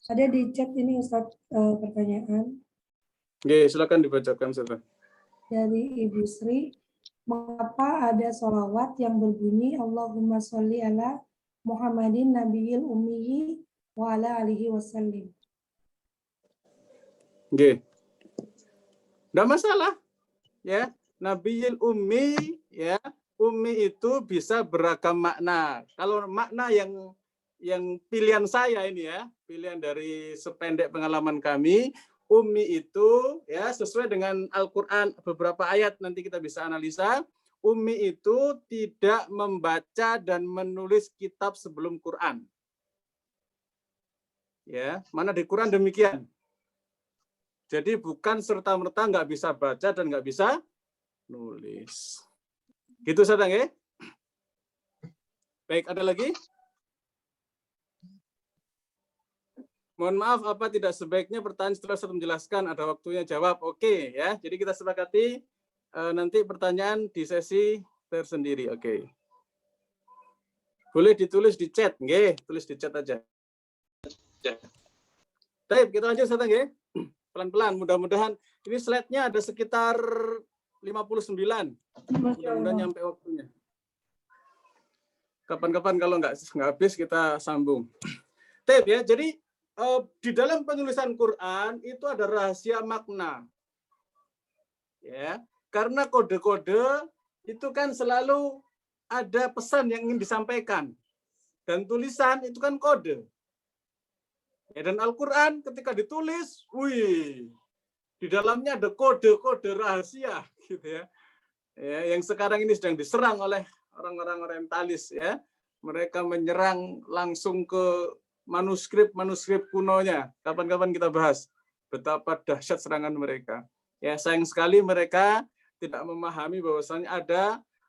Ada di chat ini, Ustaz, pertanyaan. Oke, silakan dibacakan, Ustaz. Dari Ibu Sri, mengapa ada sholawat yang berbunyi Allahumma sholli ala Muhammadin nabiyil ummiyi wa ala alihi wasallim? Oke. Nggak masalah. Ya, nabiyil ummi, ya. Ummi itu bisa beragam makna. Kalau makna yang pilihan saya ini ya, pilihan dari sependek pengalaman kami, ummi itu ya sesuai dengan Al-Qur'an beberapa ayat nanti kita bisa analisa. Ummi itu tidak membaca dan menulis kitab sebelum Quran. Ya, mana di Quran demikian. Jadi bukan serta-merta nggak bisa baca dan nggak bisa nulis. Gitu, Sadang ya? Baik, ada lagi? Mohon maaf, apa tidak sebaiknya pertanyaan setelah Ustaz menjelaskan, ada waktunya jawab? Oke, ya. Jadi kita sepakati nanti pertanyaan di sesi tersendiri. Oke. Boleh ditulis di chat, nggih, tulis di chat aja. Baik, kita lanjut Ustaz nggih. Pelan-pelan, mudah-mudahan ini slide-nya ada sekitar 59. Mudah-mudahan nyampe waktunya. Kapan-kapan kalau nggak habis kita sambung. Tip ya, jadi di dalam penulisan Quran itu ada rahasia makna. Ya, karena kode-kode itu kan selalu ada pesan yang ingin disampaikan. Dan tulisan itu kan kode. Ya, dan Al-Quran ketika ditulis, wih, di dalamnya ada kode-kode rahasia, gitu ya. Ya, yang sekarang ini sedang diserang oleh orang-orang orientalis, ya. Mereka menyerang langsung ke manuskrip kunonya. Kapan-kapan kita bahas betapa dahsyat serangan mereka. Ya, sayang sekali mereka tidak memahami bahwasanya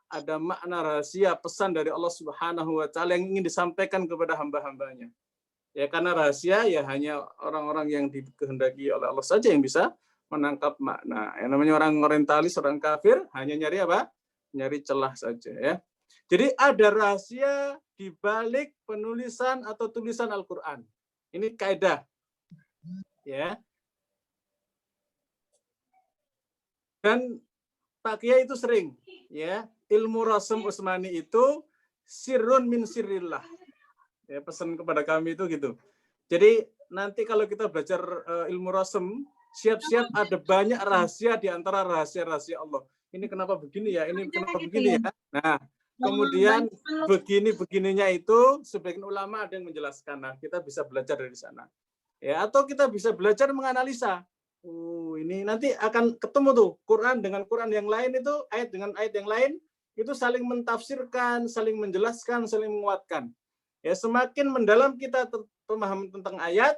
ada makna rahasia pesan dari Allah Subhanahu wa taala yang ingin disampaikan kepada hamba-hambanya. Ya, karena rahasia ya hanya orang-orang yang dikehendaki oleh Allah saja yang bisa menangkap makna. Yang namanya orang orientalis, orang kafir hanya nyari apa? Nyari celah saja, ya. Jadi ada rahasia di balik penulisan atau tulisan Al-Qur'an. Ini kaidah. Ya. Dan Pak Kiai itu sering, ya, ilmu Rasem Utsmani itu sirrun min sirrillah. Ya, pesan kepada kami itu gitu. Jadi nanti kalau kita belajar ilmu Rasem, siap-siap ada banyak rahasia di antara rahasia-rahasia Allah. Ini kenapa begini ya? Ini kenapa begini ya? Nah, kemudian begininya itu sebagian ulama ada yang menjelaskan. Nah, kita bisa belajar dari sana. Ya, atau kita bisa belajar menganalisa. Ini nanti akan ketemu tuh Quran dengan Quran yang lain itu, ayat dengan ayat yang lain itu saling mentafsirkan, saling menjelaskan, saling menguatkan. Ya, semakin mendalam kita pemahaman tentang ayat,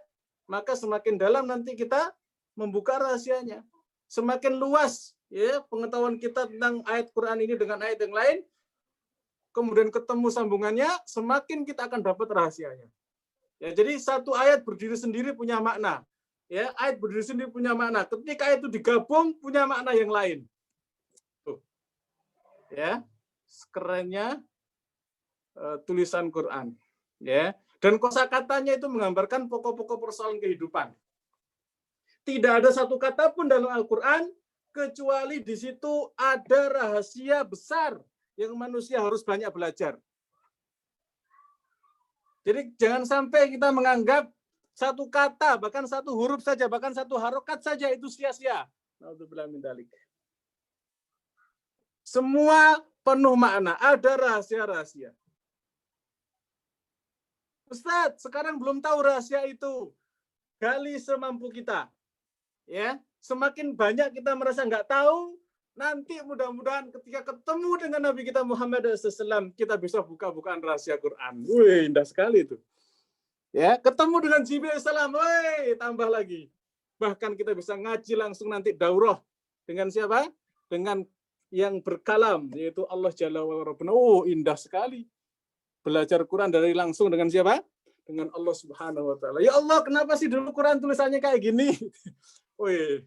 maka semakin dalam nanti kita membuka rahasianya. Semakin luas ya pengetahuan kita tentang ayat Quran ini dengan ayat yang lain, kemudian ketemu sambungannya, semakin kita akan dapat rahasianya. Ya, jadi satu ayat berdiri sendiri punya makna. Ya, ayat berdiri sendiri punya makna. Ketika itu digabung punya makna yang lain. Tuh. Ya, kerennya tulisan Quran. Ya, dan kosakatanya itu menggambarkan pokok-pokok persoalan kehidupan. Tidak ada satu kata pun dalam Al-Quran kecuali di situ ada rahasia besar yang manusia harus banyak belajar. Jadi jangan sampai kita menganggap satu kata, bahkan satu huruf saja, bahkan satu harokat saja itu sia-sia. Naudzubillah min dzalik. Semua penuh makna, ada rahasia-rahasia. Ustadz, sekarang belum tahu rahasia itu. Gali semampu kita. Ya, semakin banyak kita merasa nggak tahu, nanti mudah-mudahan ketika ketemu dengan Nabi kita Muhammad SAW, kita bisa buka-bukaan rahasia Quran. Wih, indah sekali itu. Ya, ketemu dengan Jibril salam, wih, tambah lagi. Bahkan kita bisa ngaji langsung nanti daurah dengan siapa? Dengan yang berkalam, yaitu Allah Jalla wa Rabbuna. Oh, indah sekali. Belajar Quran dari langsung dengan siapa? Dengan Allah Subhanahu wa taala. Ya Allah, kenapa sih dulu Quran tulisannya kayak gini? Wih.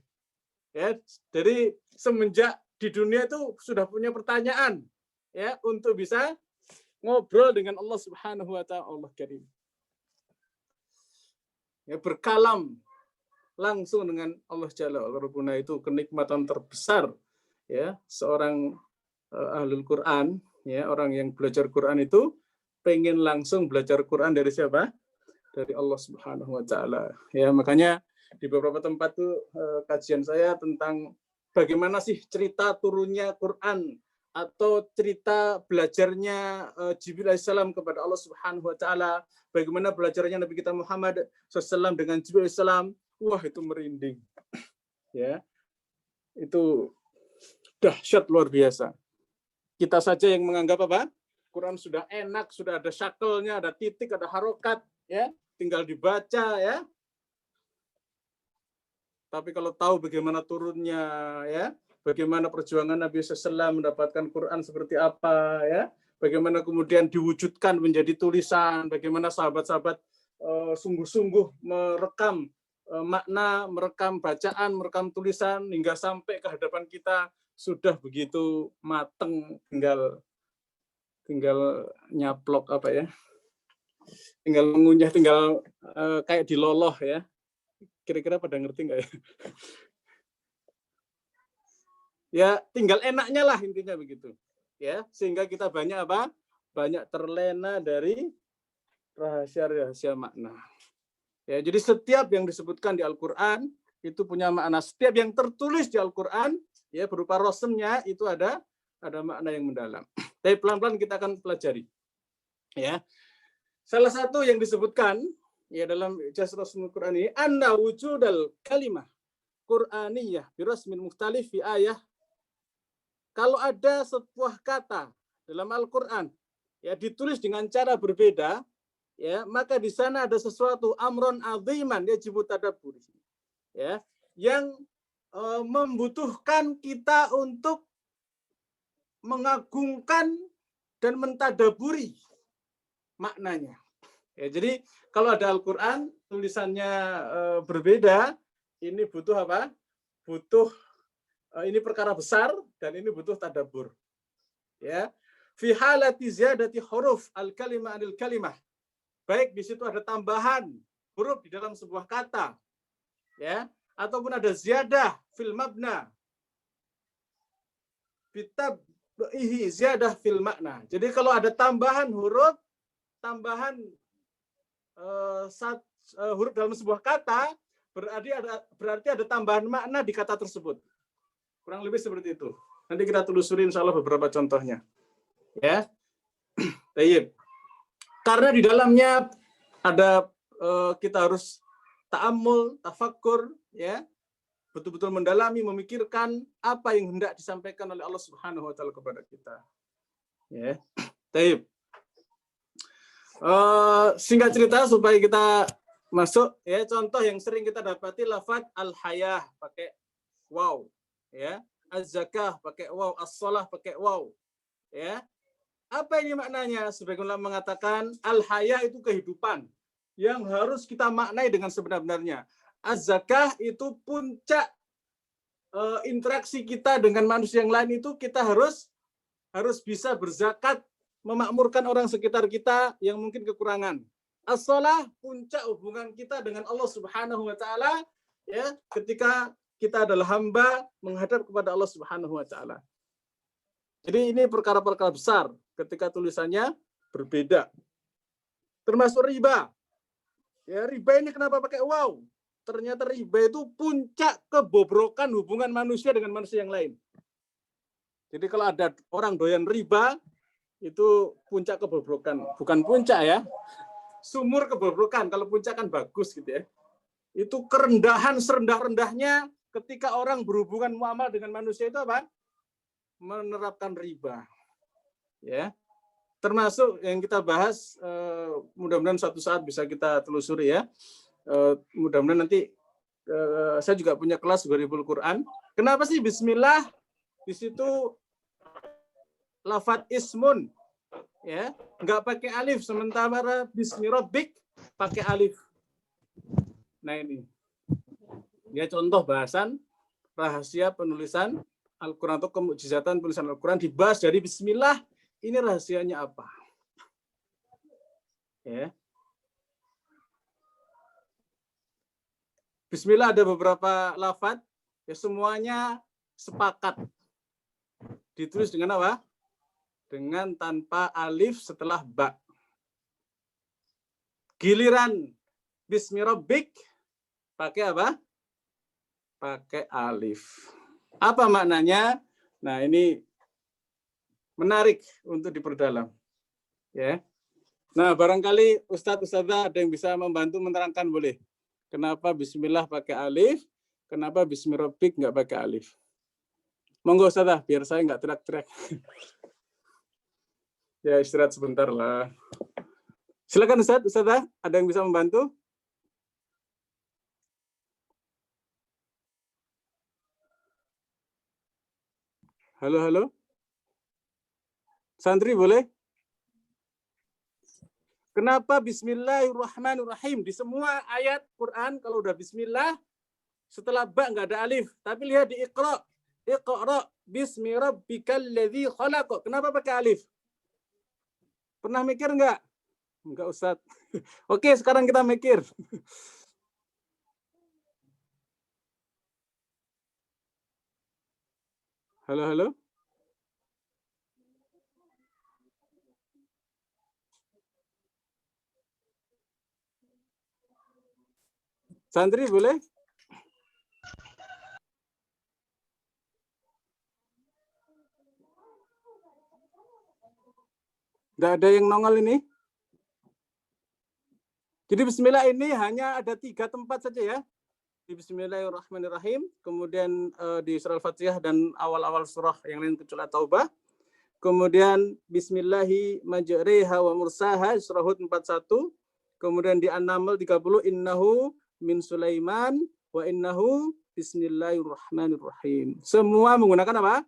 Ya, jadi semenjak di dunia itu sudah punya pertanyaan ya untuk bisa ngobrol dengan Allah Subhanahu wa taala, Allah Karim. Ya, berkalam langsung dengan Allah Jalla wa Rabbuna itu kenikmatan terbesar ya seorang ahlul Quran ya, orang yang belajar Quran itu pengen langsung belajar Quran dari siapa? Dari Allah Subhanahu wa taala. Ya, makanya di beberapa tempat tuh kajian saya tentang bagaimana sih cerita turunnya Quran atau cerita belajarnya Jibril alaihissalam kepada Allah Subhanahu wa taala, bagaimana belajarnya Nabi kita Muhammad SAW dengan Jibril alaihissalam. Wah, itu merinding. Ya. Itu dahsyat luar biasa. Kita saja yang menganggap apa? Quran sudah enak, sudah ada syakelnya, ada titik, ada harokat, ya, tinggal dibaca, ya. Tapi kalau tahu bagaimana turunnya, ya, bagaimana perjuangan Nabi SAW mendapatkan Quran seperti apa, ya, bagaimana kemudian diwujudkan menjadi tulisan, bagaimana sahabat-sahabat sungguh-sungguh merekam makna, merekam bacaan, merekam tulisan hingga sampai ke hadapan kita sudah begitu mateng, tinggal nyaplok apa ya, tinggal mengunyah, tinggal kayak diloloh ya. Kira-kira pada ngerti nggak ya? Ya tinggal enaknya lah intinya begitu ya, sehingga kita banyak apa, banyak terlena dari rahasia-rahasia makna ya. Jadi setiap yang disebutkan di Al-Quran itu punya makna, setiap yang tertulis di Al-Quran ya berupa rosemnya itu ada makna yang mendalam. Tapi pelan-pelan kita akan pelajari ya. Salah satu yang disebutkan ya dalam ijaz Rasul Quran ini, anna wujudal kalimah Qur'aniyah birasmin mukhtalif fi ayah. Kalau ada sebuah kata dalam Al-Quran ya ditulis dengan cara berbeda ya, maka di sana ada sesuatu amron aziman yajibu tadabbur ya, yang membutuhkan kita untuk mengagungkan dan mentadaburi maknanya. Ya, jadi kalau ada Al-Quran tulisannya berbeda, ini butuh apa? Butuh ini perkara besar dan ini butuh tadabbur. Ya. Fi halati ziyadati huruf al-kalimah anil kalimah. Baik di situ ada tambahan huruf di dalam sebuah kata. Ya, ataupun ada ziyadah fil mabna. Bitab'ihi ziyadah fil makna. Jadi kalau ada tambahan huruf, tambahan huruf dalam sebuah kata, berarti ada tambahan makna di kata tersebut. Kurang lebih seperti itu. Nanti kita telusuri insya Allah beberapa contohnya. Ya. Tayyib. Karena di dalamnya ada kita harus ta'ammul, tafakkur, ya. Betul-betul mendalami, memikirkan apa yang hendak disampaikan oleh Allah Subhanahu wa taala kepada kita. Ya. Tayyib. Singkat cerita supaya kita masuk ya, contoh yang sering kita dapati lafaz al-hayah pakai waw ya, az-zakah pakai waw, as-shalah pakai waw ya. Apa ini maknanya? Sebagian ulama mengatakan al-hayah itu kehidupan yang harus kita maknai dengan sebenar-benarnya. Az-zakah itu puncak interaksi kita dengan manusia yang lain, itu kita harus bisa berzakat, memakmurkan orang sekitar kita yang mungkin kekurangan. As-shalah puncak hubungan kita dengan Allah Subhanahu wa taala ya, ketika kita adalah hamba menghadap kepada Allah Subhanahu wa taala. Jadi ini perkara-perkara besar ketika tulisannya berbeda. Termasuk riba. Ya, riba ini kenapa pakai waw? Ternyata riba itu puncak kebobrokan hubungan manusia dengan manusia yang lain. Jadi kalau ada orang doyan riba, itu puncak kebobrokan. Bukan puncak ya, sumur kebobrokan. Kalau puncak kan bagus gitu ya. Itu kerendahan serendah-rendahnya ketika orang berhubungan muamal dengan manusia itu apa? Menerapkan riba. Ya. Termasuk yang kita bahas, mudah-mudahan suatu saat bisa kita telusuri ya. Mudah-mudahan nanti saya juga punya kelas Gharibul Quran. Kenapa sih bismillah di situ lafaz ismun ya, enggak pakai alif, sementara bismi rabbik pakai alif. Nah ini ya contoh bahasan rahasia penulisan Al-Quran atau kemukjizatan tulisan Al-Quran dibahas dari bismillah. Ini rahasianya apa? Ya. Bismillah ada beberapa lafaz ya, semuanya sepakat ditulis dengan apa? Dengan tanpa alif setelah ba. Giliran bismi rabbik pakai apa? Pakai alif. Apa maknanya? Nah, ini menarik untuk diperdalam. Ya. Nah, barangkali Ustadz-Ustadzah ada yang bisa membantu menerangkan, boleh. Kenapa bismillah pakai alif? Kenapa bismi rabbik nggak pakai alif? Monggo Ustadzah, biar saya nggak teriak-teriak. Ya, istirahat sebentar lah. Silakan Ustadzah, ada yang bisa membantu? Halo, halo. Santri boleh? Kenapa Bismillahirrahmanirrahim? Di semua ayat Quran kalau udah Bismillah setelah ba nggak ada alif. Tapi lihat di Iqra. Iqra bismi rabbikal ladzi khalaq. Kenapa pakai alif? Pernah mikir nggak? Enggak, Ustaz. Oke, sekarang kita mikir. Halo, halo. Santri boleh? Nggak ada yang nongol ini. Jadi Bismillah ini hanya ada 3 tempat saja ya. Di Bismillahirrahmanirrahim, kemudian di surah Al-Fatihah dan awal-awal surah yang lain kecuali Taubah. Kemudian Bismillahi majriha wa mursaha surah Hud 41. Kemudian di An-Naml 30 innahu min Sulaiman wa innahu bismillahirrahmanirrahim. Semua menggunakan apa?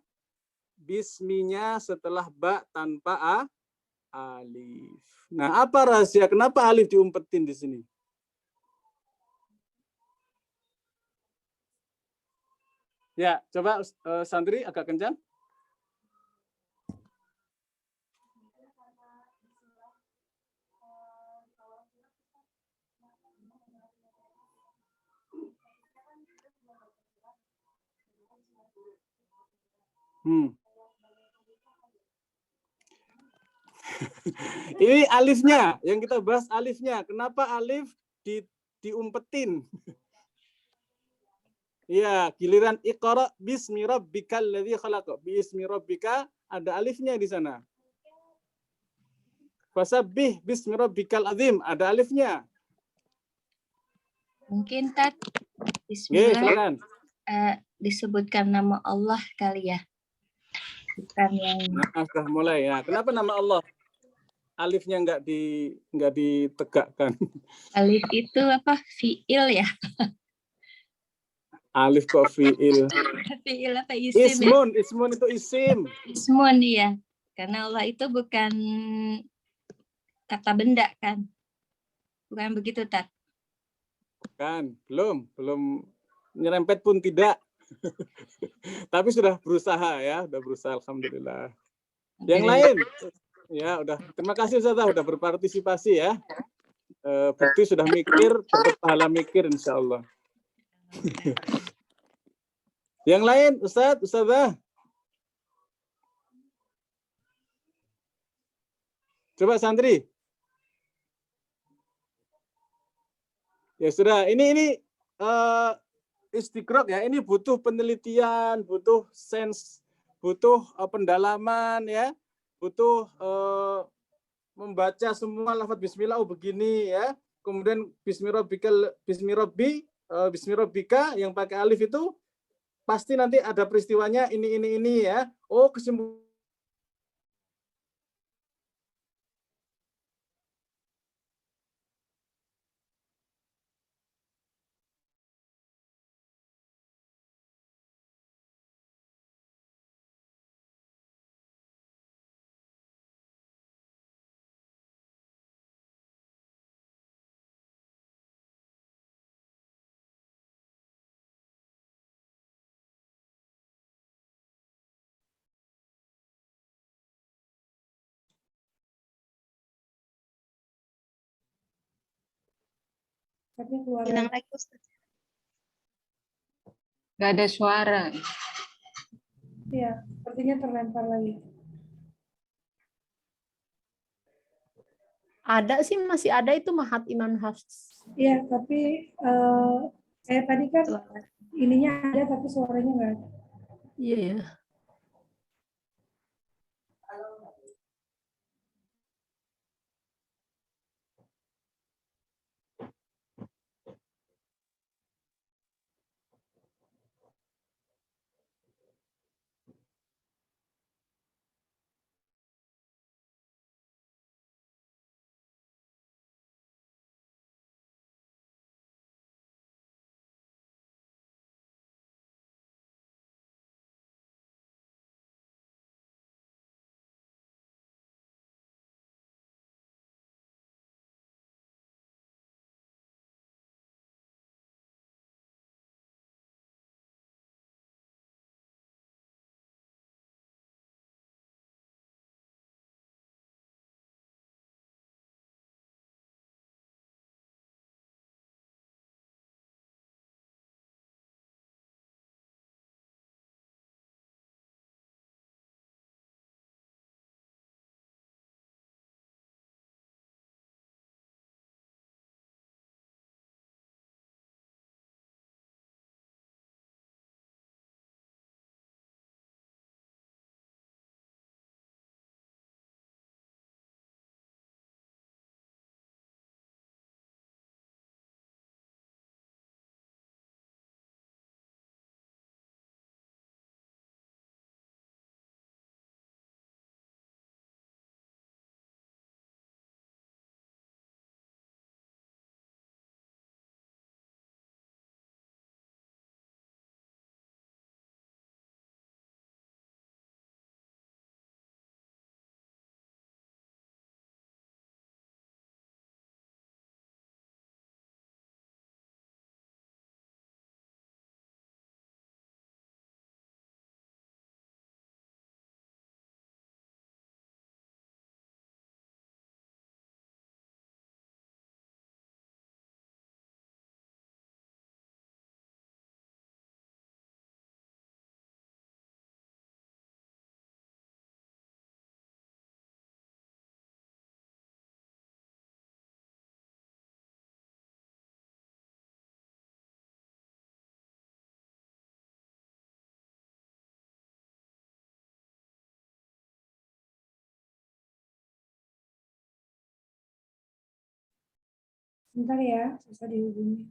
Bisminya setelah ba tanpa alif. Nah, apa rahasia kenapa alif diumpetin di sini? Ya, coba santri agak kencang. Ini alifnya, yang kita bahas alifnya. Kenapa alif diumpetin? Ya, giliran Iqra bismi rabbikal ladzi khalaq. Bismi rabbika ada alifnya di sana. Fasabbih bismi rabbikal azim ada alifnya. Mungkin Tat Oke, Bismillah silakan. disebutkan nama Allah kali ya. Bukan yang Nah, sudah mulai ya. Kenapa nama Allah? Alifnya nggak ditegakkan. alif itu apa? Fiil ya. Alif kok fiil. Fiil apa isim ya? Ismun itu isim. Ismun ya. Karena Allah itu bukan kata benda kan. Bukan begitu Tat. Kan, belum nyerempet pun tidak. Tapi sudah berusaha ya, sudah berusaha alhamdulillah. Yang lain? Ya, udah. Terima kasih Ustazah udah berpartisipasi ya. Bukti sudah mikir, dapat pahala mikir insyaallah. Yang lain, Ustazah. Coba santri. Ya sudah, ini istiqraq ya, ini butuh penelitian, butuh sense, butuh pendalaman ya, butuh membaca semua lafaz bismillah begini ya. Kemudian bismi rabbika yang pakai alif itu pasti nanti ada peristiwanya ini ya. Oh, kesimpulan Tapi keluar Hilang lagi Ustaz. Gak ada suara. ya, sepertinya terlempar lagi. Ada sih, masih ada itu Mahat Iman Hafs. Iya, tapi saya tadi kan ininya ada tapi suaranya nggak ada. Iya ya. Bentar ya, susah dihubungi.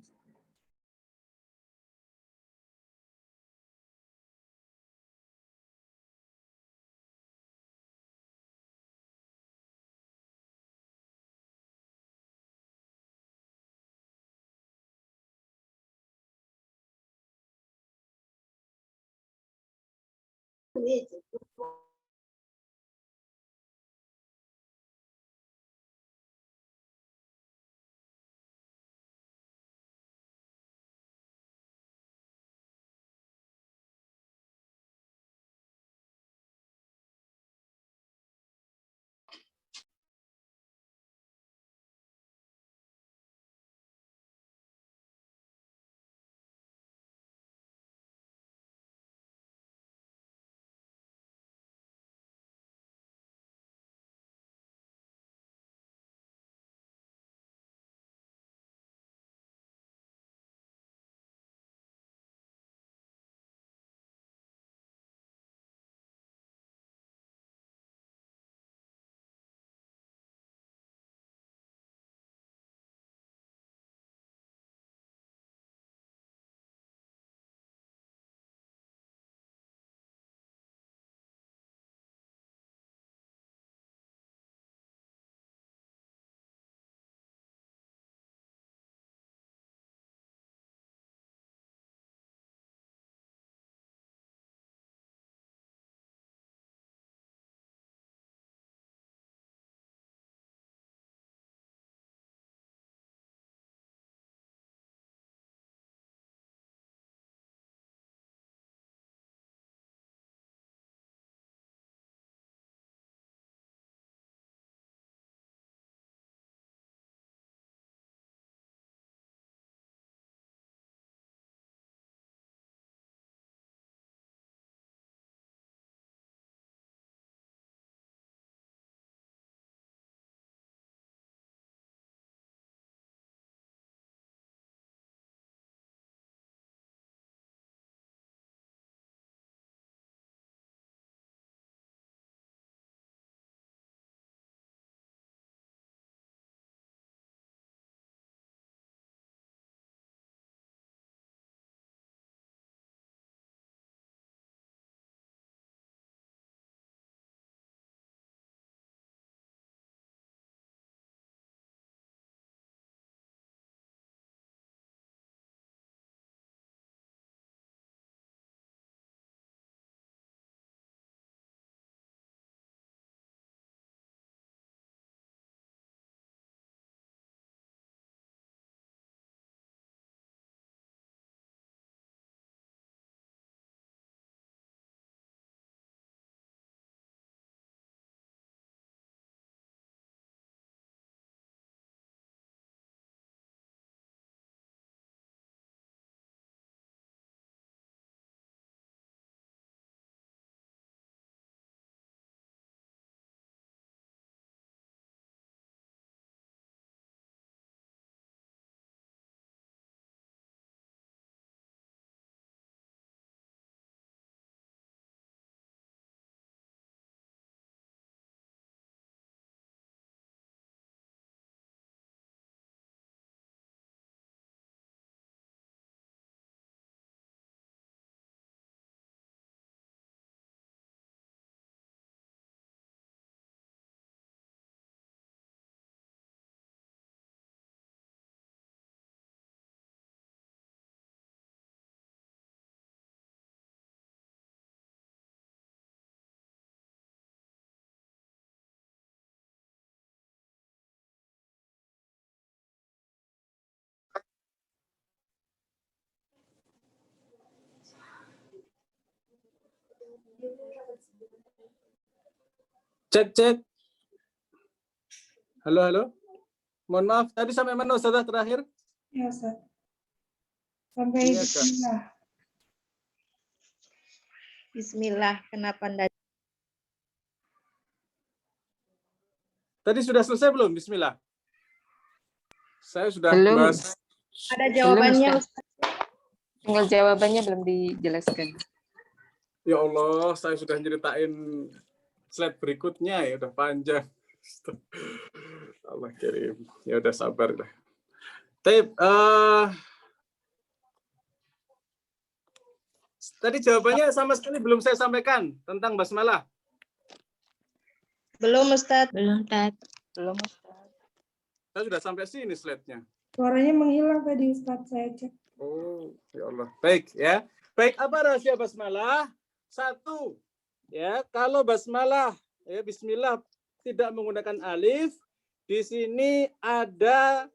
Cek, cek. Halo, halo. Mohon maaf, tadi sampai mana Ustazah terakhir? Ya, Ustaz. Sampai Iya, Kak. bismillah. Bismillah, kenapa ndak? Tadi sudah selesai belum? Bismillah. Saya sudah Belum. bahas. Ada jawabannya, Ustaz. Tinggal jawabannya belum dijelaskan. Ya Allah, saya sudah nyeritain slide berikutnya ya, udah panjang. Allah kirim. Ya udah sabar dah. Taib, tadi jawabannya sama sekali belum saya sampaikan tentang basmalah. Belum, Ustaz. Belum, Tat. Belum, Ustaz. Saya sudah sampai sini slide-nya. Suaranya menghilang tadi Ustaz, saya cek. Oh, ya Allah. Baik ya. Baik, apa rahasia basmalah? Satu, ya, kalau basmalah, ya, bismillah tidak menggunakan alif, di sini ada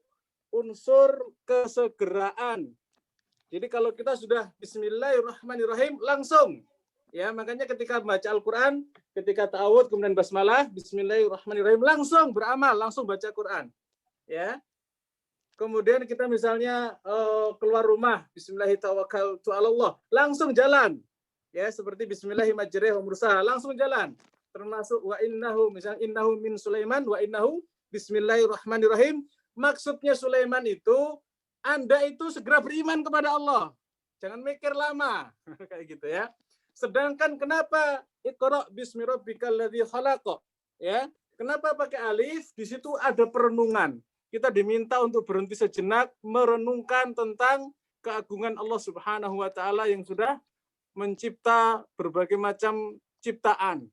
unsur kesegeraan. Jadi kalau kita sudah bismillahirrahmanirrahim langsung, ya, makanya ketika baca Al-Quran, ketika ta'awud kemudian basmalah, bismillahirrahmanirrahim langsung beramal, langsung baca Quran, ya. Kemudian kita misalnya keluar rumah, bismillahirrahmanirrahim, langsung jalan, ya, seperti bismillahirrahmanirrahim, langsung jalan. Termasuk wa innahu, misalnya innahu min Sulaiman wa innahu bismillahirrahmanirrahim. Maksudnya Sulaiman itu Anda itu segera beriman kepada Allah. Jangan mikir lama. Kayak gitu ya. Sedangkan kenapa Iqra bismi rabbikal ladzi khalaq? Ya. Kenapa pakai alif? Di situ ada perenungan. Kita diminta untuk berhenti sejenak merenungkan tentang keagungan Allah Subhanahu wa taala yang sudah mencipta berbagai macam ciptaan.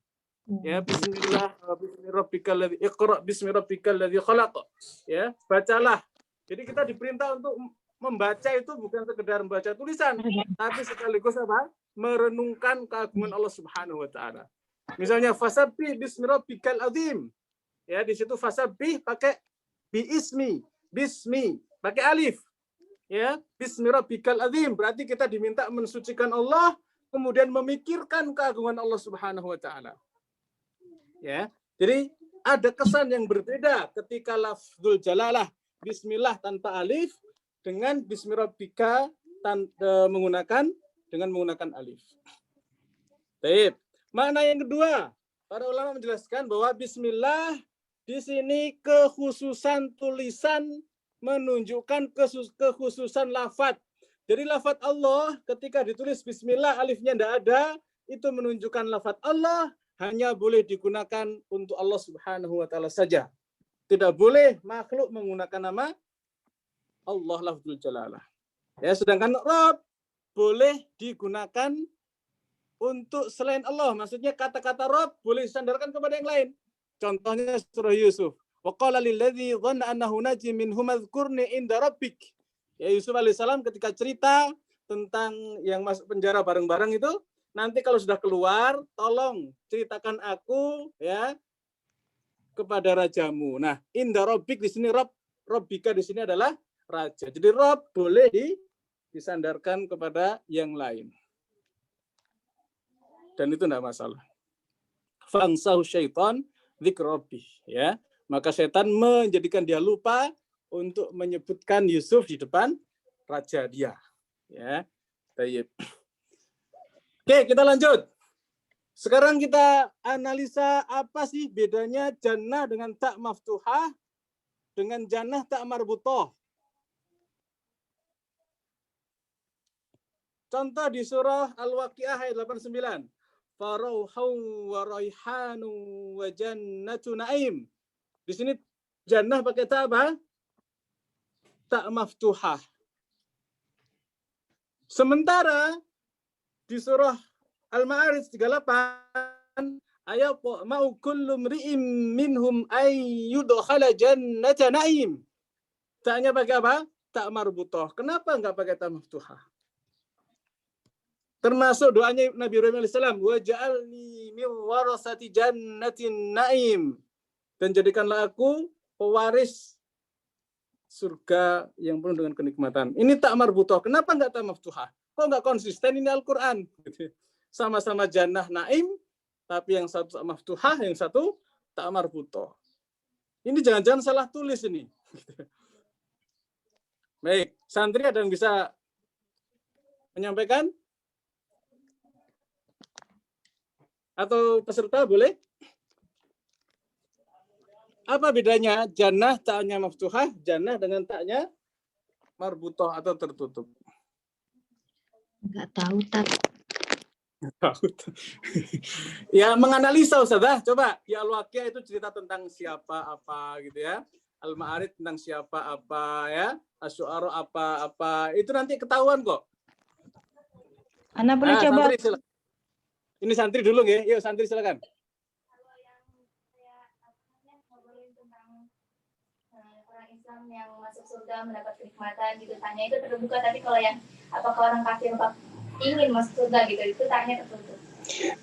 Ya, bismillah bismillahirrahmanirrahim. Iqra bismi rabbikal ladzi khalaq. Ya, bacalah. Jadi kita diperintah untuk membaca itu bukan sekedar membaca tulisan, tapi sekaligus apa? Merenungkan keagungan Allah Subhanahu wa taala. Misalnya fasabbih bismi rabbikal azim. Ya, di situ fasabbih pakai bismi, pakai alif. Ya, bismi rabbikal azim berarti kita diminta mensucikan Allah, kemudian memikirkan keagungan Allah Subhanahu wa taala. Ya, jadi ada kesan yang berbeda ketika lafzul jalalah bismillah tanpa alif dengan bismi rabbika menggunakan alif. Baik. Makna yang kedua, para ulama menjelaskan bahwa bismillah di sini kekhususan tulisan menunjukkan kekhususan lafadz. Jadi lafadz Allah ketika ditulis bismillah alifnya tidak ada, itu menunjukkan lafadz Allah hanya boleh digunakan untuk Allah Subhanahu wa taala saja. Tidak boleh makhluk menggunakan nama Allah lafzul jalalah. Ya, sedangkan Rabb boleh digunakan untuk selain Allah. Maksudnya kata-kata Rabb boleh disandarkan kepada yang lain. Contohnya surah Yusuf. Wa qala lil ladzi dhanna annahu najim minhum adhkurni inda rabbik. Ya, Yusuf alaihissalam ketika cerita tentang yang masuk penjara bareng-bareng itu, nanti kalau sudah keluar, tolong ceritakan aku ya kepada rajamu. Nah, inda rabbik di sini rabbika di sini adalah raja. Jadi Rabb boleh disandarkan kepada yang lain. Dan itu tidak masalah. Fangsahu syaitan dzikra rabbih, ya. Maka setan menjadikan dia lupa untuk menyebutkan Yusuf di depan raja dia. Ya. Baik. Oke, kita lanjut. Sekarang kita analisa apa sih bedanya jannah dengan tak maftuhah dengan jannah tak marbutah. Contoh di surah Al-Waqiah ayat 89. Farauhun wa raihanu wa jannatu na'im. Di sini jannah pakai tak apa? Tak maftuhah. Sementara di surah Al-Ma'arij 38 ayat mau kullu mri'im minhum ay yudkhala jannata na'im. Taknya pakai apa? Tak marbutah. Kenapa enggak pakai tak maftuhah? Termasuk doanya Nabi Ibrahim alaihissalam, wa ja'alni min warasati jannatin na'im. Dan jadikanlah aku pewaris surga yang penuh dengan kenikmatan. Ini tak marbutah. Kenapa enggak tak maftuhah? Kok enggak konsisten ini Al-Quran? Sama-sama jannah na'im, tapi yang satu tak maftuhah, yang satu tak marbutah. Ini jangan-jangan salah tulis ini. Baik, santri ada yang bisa menyampaikan? Atau peserta boleh? Apa bedanya jannah taknya maftuhah, jannah dengan taknya marbutah atau tertutup? Enggak tahu, Tat. Ya, menganalisa Ustazah. Coba di Al-Waqiah itu cerita tentang siapa apa gitu ya. Al-Ma'arij tentang siapa apa ya, Asy-Syu'ara apa, itu nanti ketahuan kok. Ana boleh coba. Santri, silakan. Ini santri dulu ya, yuk santri silakan. Kalau yang kayak ngobrolin tentang orang Islam yang masuk surga mendapat kenikmatan gitu, tanya itu terbuka, tapi kalau yang apakah orang kafir ingin masuk surga gitu, itu tanya tertutup.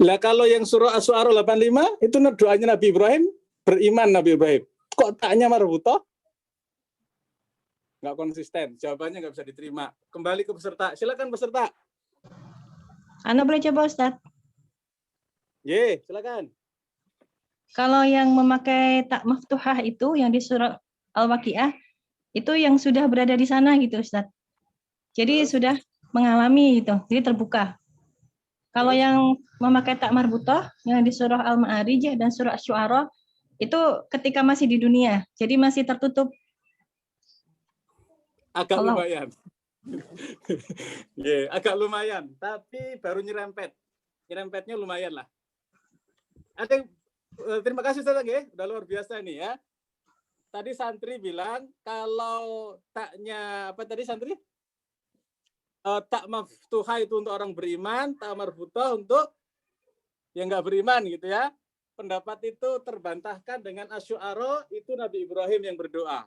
Lah kalau yang surah Asy-Syu'ara 85 itu doanya Nabi Ibrahim, beriman Nabi Ibrahim. Kok tanya marbutoh? Nggak konsisten, jawabannya nggak bisa diterima. Kembali ke peserta, silakan peserta. Ana boleh coba Ustaz. Ye, silakan. Kalau yang memakai tak maftuhah itu yang di surah Al-Waqiah itu yang sudah berada di sana gitu Ustaz. Jadi sudah mengalami gitu, jadi terbuka. Kalau yang memakai tak marbutoh yang di surah Al-Ma'arij dan surah Asy-Syu'ara itu ketika masih di dunia, jadi masih tertutup. Agak Allah. lumayan. Agak lumayan, tapi baru nyerempet. Nyerempetnya lumayan lah. Ada yang, terima kasih Ustaz ya, udah luar biasa nih ya. Tadi santri bilang kalau taknya apa tadi santri? Tak maftuhah itu untuk orang beriman, tak marbutoh untuk yang nggak beriman gitu ya. Pendapat itu terbantahkan dengan Asy-Syu'ara itu Nabi Ibrahim yang berdoa.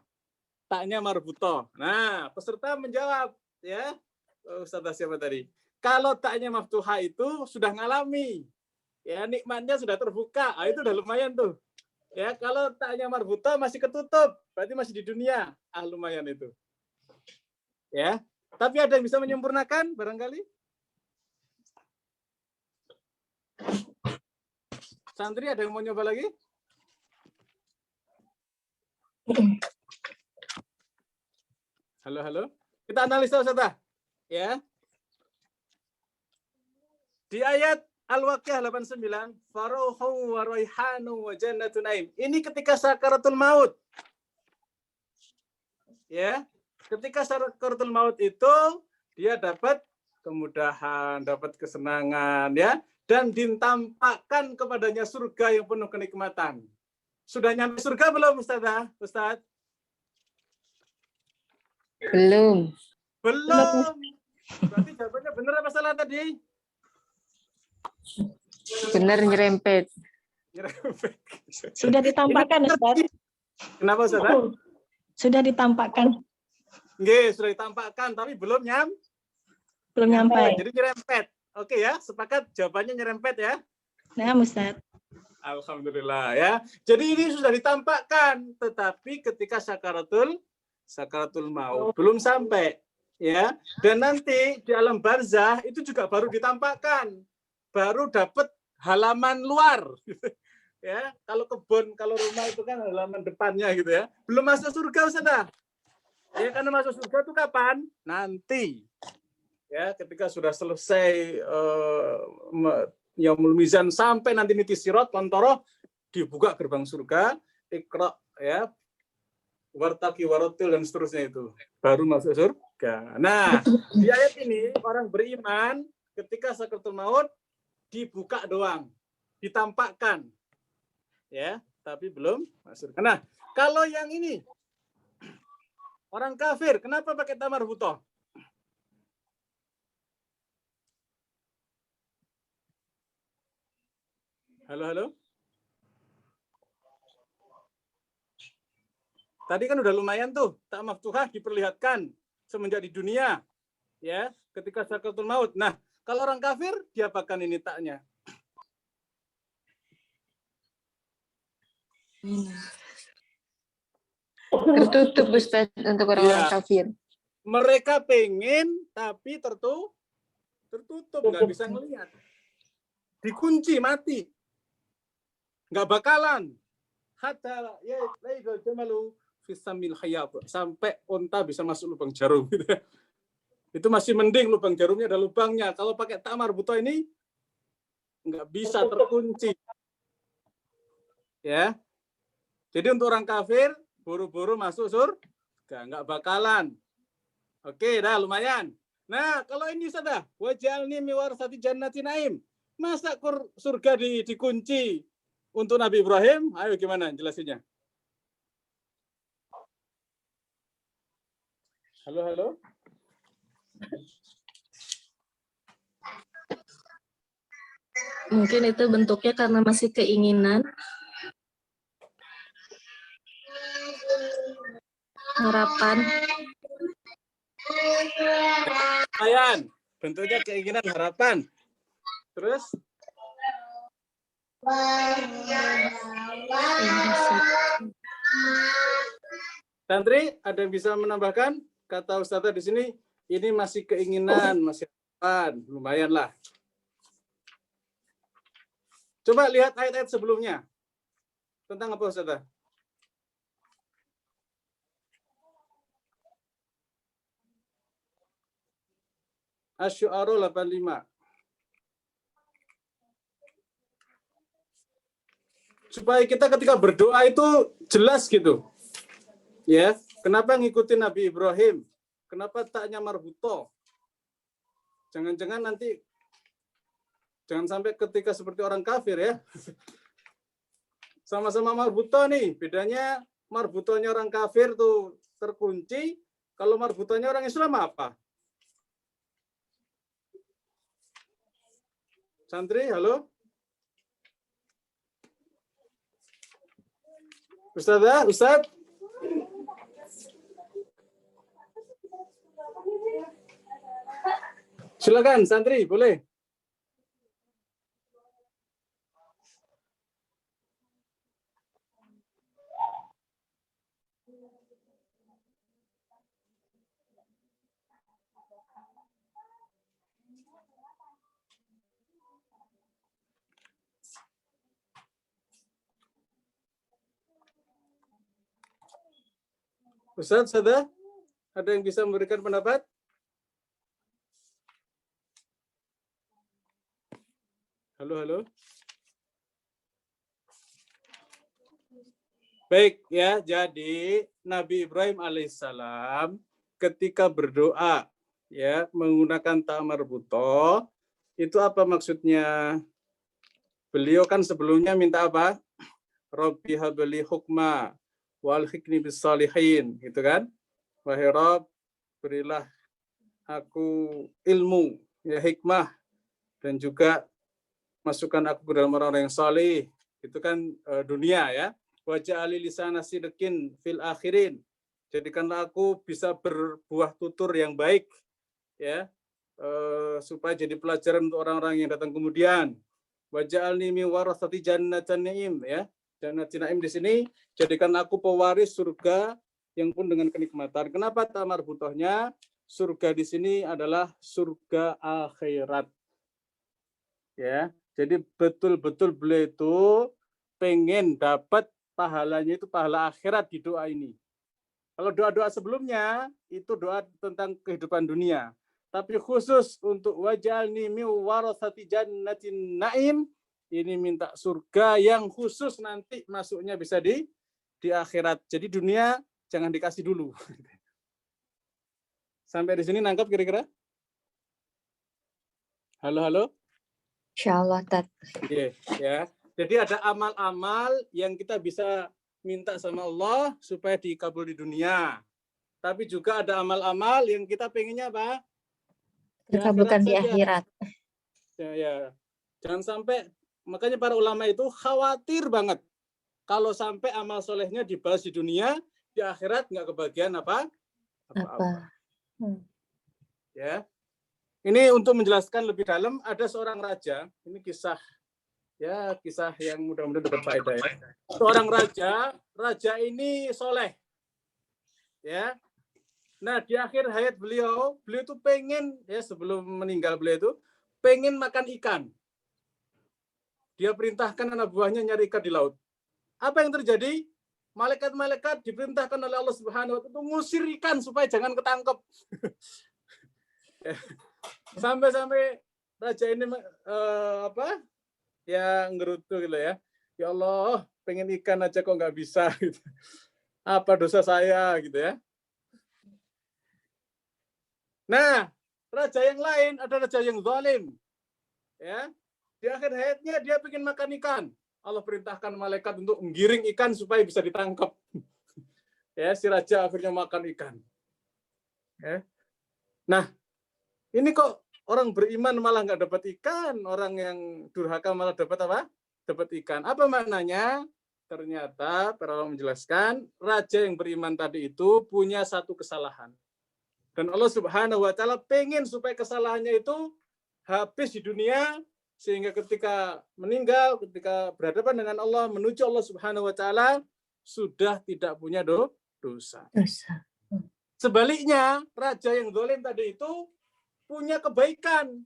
Taknya marbutoh. Nah, peserta menjawab ya. Ustaz siapa tadi? Kalau taknya maftuhah itu sudah ngalami. Ya, nikmatnya sudah terbuka. Itu udah lumayan tuh. Ya, kalau taknya marbutoh masih ketutup, berarti masih di dunia. Lumayan itu. Ya. Tapi ada yang bisa menyempurnakan barangkali? Santri ada yang mau nyoba lagi? Halo. Kita analisa Ustaz. Ya. Di ayat Al-Waqiah 89, faruhu wa raihanu wa jannatu naim. Ini ketika sakaratul maut. Ya. Ketika sakaratul maut itu dia dapat kemudahan, dapat kesenangan ya, dan ditampakkan kepadanya surga yang penuh kenikmatan. Sudah nyampe surga belum Ustazah? Ustaz? Belum. Belum. Berarti jawabannya benar apa salah tadi? Benar nyerempet. Sudah ditampakkan Ustaz. Kenapa Ustaz? Sudah ditampakkan. Nggih, sudah ditampakkan tapi belum Nyampe. Jadi nyerempet. Oke ya, sepakat jawabannya nyerempet ya. Nah, Ustaz. Alhamdulillah ya. Jadi ini sudah ditampakkan, tetapi ketika sakaratul maut belum sampai ya. Dan nanti di alam barzah itu juga baru ditampakkan. Baru dapat halaman luar. Ya, kalau kebun, kalau rumah itu kan halaman depannya gitu ya. Belum masuk surga Ustaz. Ya, karena masuk surga itu kapan? Nanti. Ya, ketika sudah selesai Yaumul Mizan sampai nanti niti sirat lantoro dibuka gerbang surga, Iqra ya. Wartaki warotil dan seterusnya itu baru masuk surga. Nah, di ayat ini orang beriman ketika sakaratul maut dibuka doang, ditampakkan. Ya, tapi belum masuk. Nah, kalau yang ini orang kafir, kenapa pakai tamar butoh? Halo. Tadi kan udah lumayan tuh, tak maftuhah diperlihatkan semenjak di dunia, ya, ketika sakaratul maut. Nah, kalau orang kafir, diapakan ini taknya? Tertutup Ustaz untuk orang-orang kafir. Mereka pengen, tapi tertutup, nggak bisa ngelihat. Dikunci, mati. Nggak bakalan. Hatta ya laidul jamalu fisamil hayat. Sampai unta bisa masuk lubang jarum. Itu masih mending lubang jarumnya ada lubangnya. Kalau pakai tamar buto ini nggak bisa, terkunci. Ya. Jadi untuk orang kafir buru-buru masuk surga, nggak bakalan. Oke, dah lumayan. Nah, kalau ini sudah wajalni miwarasati jannati naim. Masa surga dikunci untuk Nabi Ibrahim? Ayo gimana jelasinnya? Halo, halo. Mungkin itu bentuknya karena masih keinginan, harapan. Lumayan. Bentuknya keinginan, harapan. Terus? Santri, ada yang bisa menambahkan? Kata Ustazah di sini, ini masih keinginan, masih harapan. Lumayan lah. Coba lihat ayat-ayat sebelumnya. Tentang apa, Ustazah? Asy-Syu'ara 85. Supaya kita ketika berdoa itu jelas gitu. Ya, kenapa ngikutin Nabi Ibrahim? Kenapa taknya marbuto? Jangan-jangan nanti jangan sampai ketika seperti orang kafir ya. Sama-sama marbuto nih, bedanya marbutonya orang kafir tuh terkunci, kalau marbutonya orang Islam apa? Santri, halo? Ustazah, Ustaz? Silakan, santri, boleh. Ustaz, Ustazah, ada yang bisa memberikan pendapat? Halo, halo. Baik ya, jadi Nabi Ibrahim alaihissalam ketika berdoa ya menggunakan ta marbuto, itu apa maksudnya? Beliau kan sebelumnya minta apa? Rabbi habli hukma wal hikni bis salihin, gitu kan? Wahai Rabb, berilah aku ilmu, ya hikmah, dan juga masukkan aku ke dalam orang-orang yang salih. Itu kan dunia ya. Waj'ali lisana sidqin fil akhirin. Jadikanlah aku bisa berbuah tutur yang baik ya. Supaya jadi pelajaran untuk orang-orang yang datang kemudian. Waj'alni min warathati jannatin na'im ya. Jannatin na'im di sini jadikan aku pewaris surga yang pun dengan kenikmatan. Kenapa tamar butohnya? Surga di sini adalah surga akhirat. Ya. Jadi betul-betul beliau itu pengen dapat pahalanya itu pahala akhirat di doa ini. Kalau doa-doa sebelumnya itu doa tentang kehidupan dunia. Tapi khusus untuk waj'alni min warathati jannatin na'im, ini minta surga yang khusus nanti masuknya bisa di akhirat. Jadi dunia jangan dikasih dulu. Sampai di sini nangkap kira-kira? Halo, halo? Insyaallah, Tat. Ya. Jadi ada amal-amal yang kita bisa minta sama Allah supaya dikabul di dunia. Tapi juga ada amal-amal yang kita pengennya apa? Terkabulkan di akhirat. Ya. Jangan sampai, makanya para ulama itu khawatir banget kalau sampai amal solehnya dibalas di dunia, di akhirat nggak kebagian apa-apa. Ya. Ini untuk menjelaskan lebih dalam, ada seorang raja, ini kisah yang mudah-mudahan dapat faedah ya. Seorang raja ini soleh. Ya. Nah, di akhir hayat beliau itu pengen, ya sebelum meninggal beliau itu, pengen makan ikan. Dia perintahkan anak buahnya nyari ikan di laut. Apa yang terjadi? Malaikat-malaikat diperintahkan oleh Allah Subhanahu wa Ta'ala untuk ngusir ikan supaya jangan ketangkep. Sampai-sampai raja ini ya ngerutu gitu ya. Ya Allah, pengen ikan aja kok nggak bisa gitu. Apa dosa saya gitu ya. Nah, raja yang lain ada raja yang zalim. Ya. Di akhir hayatnya dia pengen makan ikan. Allah perintahkan malaikat untuk menggiring ikan supaya bisa ditangkap. Ya, si raja akhirnya makan ikan. Ya. Nah, ini kok orang beriman malah nggak dapat ikan, orang yang durhaka malah dapat apa? Dapat ikan. Apa maknanya? Ternyata para ulama menjelaskan, raja yang beriman tadi itu punya satu kesalahan. Dan Allah Subhanahu wa taala pengen supaya kesalahannya itu habis di dunia, sehingga ketika meninggal, ketika berhadapan dengan Allah, menuju Allah Subhanahu wa taala, sudah tidak punya dosa. Sebaliknya, raja yang zalim tadi itu punya kebaikan.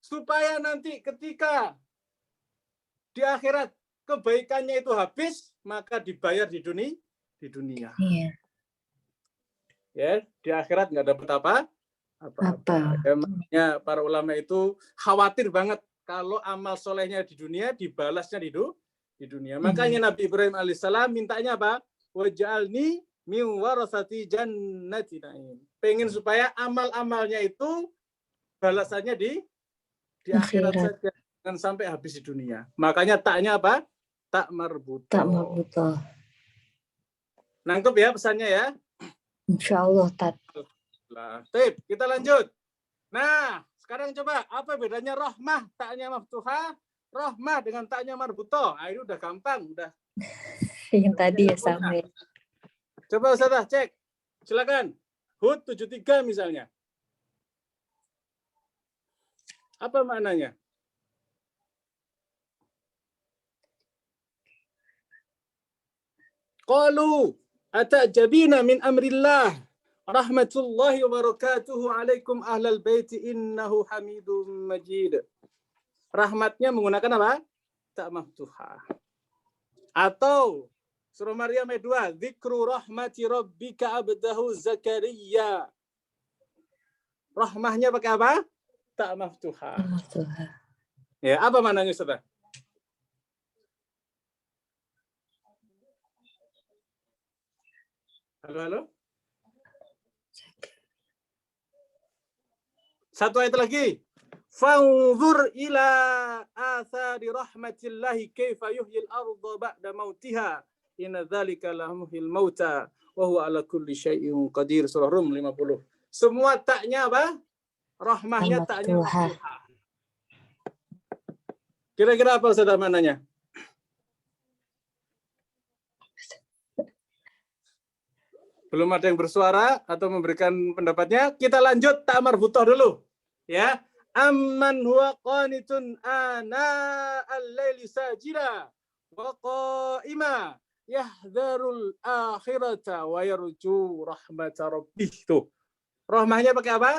Supaya nanti ketika di akhirat kebaikannya itu habis, maka dibayar di dunia. Iya. Ya, di akhirat nggak dapat apa-apa. Ya, makanya para ulama itu khawatir banget kalau amal solehnya di dunia dibalasnya di dunia. Makanya Nabi Ibrahim alaihissalam mintanya apa? Waj'alni min warasati jannati na'im. Pengen supaya amal-amalnya itu balasannya di akhirat saja, jangan sampai habis di dunia. Makanya taknya apa? Tak marbutoh. Tak marbutoh. Nangkep ya pesannya ya? Insya Allah, Tat. Nah, kita lanjut. Nah, sekarang coba apa bedanya rohmah taknya maftuhah, rohmah dengan taknya marbutoh. Ah, ini udah gampang, udah. Yang tadi ya sama. Coba Ustazah cek. Silakan. Hud 73 misalnya. Apa maknanya? Qalu atajabina min amrillah rahmatullahi wa barakatuhu alaikum ahlal baiti innahu hamidum majid. Rahmatnya menggunakan apa? Tak maftuhah. Atau surah Maryam ayat 2, dzikru rahmati rabbika abdahu Zakaria. Rahmahnya pakai apa? Tak maftuhah. Ya, apa maknanya Ustaz? Halo? Satu ayat lagi. Fanzur ila athari rahmatillahi kaifa yuhyil arda ba'da mautiha. Inna dzalika lamuhyil mauta wa huwa ala kulli syai'in qadir. Surah Rum 50. Semua taknya apa? Rahmahnya taknya maftuhah. Kira-kira apa Ustaz maknanya? Belum ada yang bersuara atau memberikan pendapatnya. Kita lanjut tak marbutoh dulu. Ya. Amman huwa qanitun ana al-laili sajida wa qa'ima yahdharul akhirata wa yarju rahmata rabbih. Tuh. Rahmahnya pakai apa?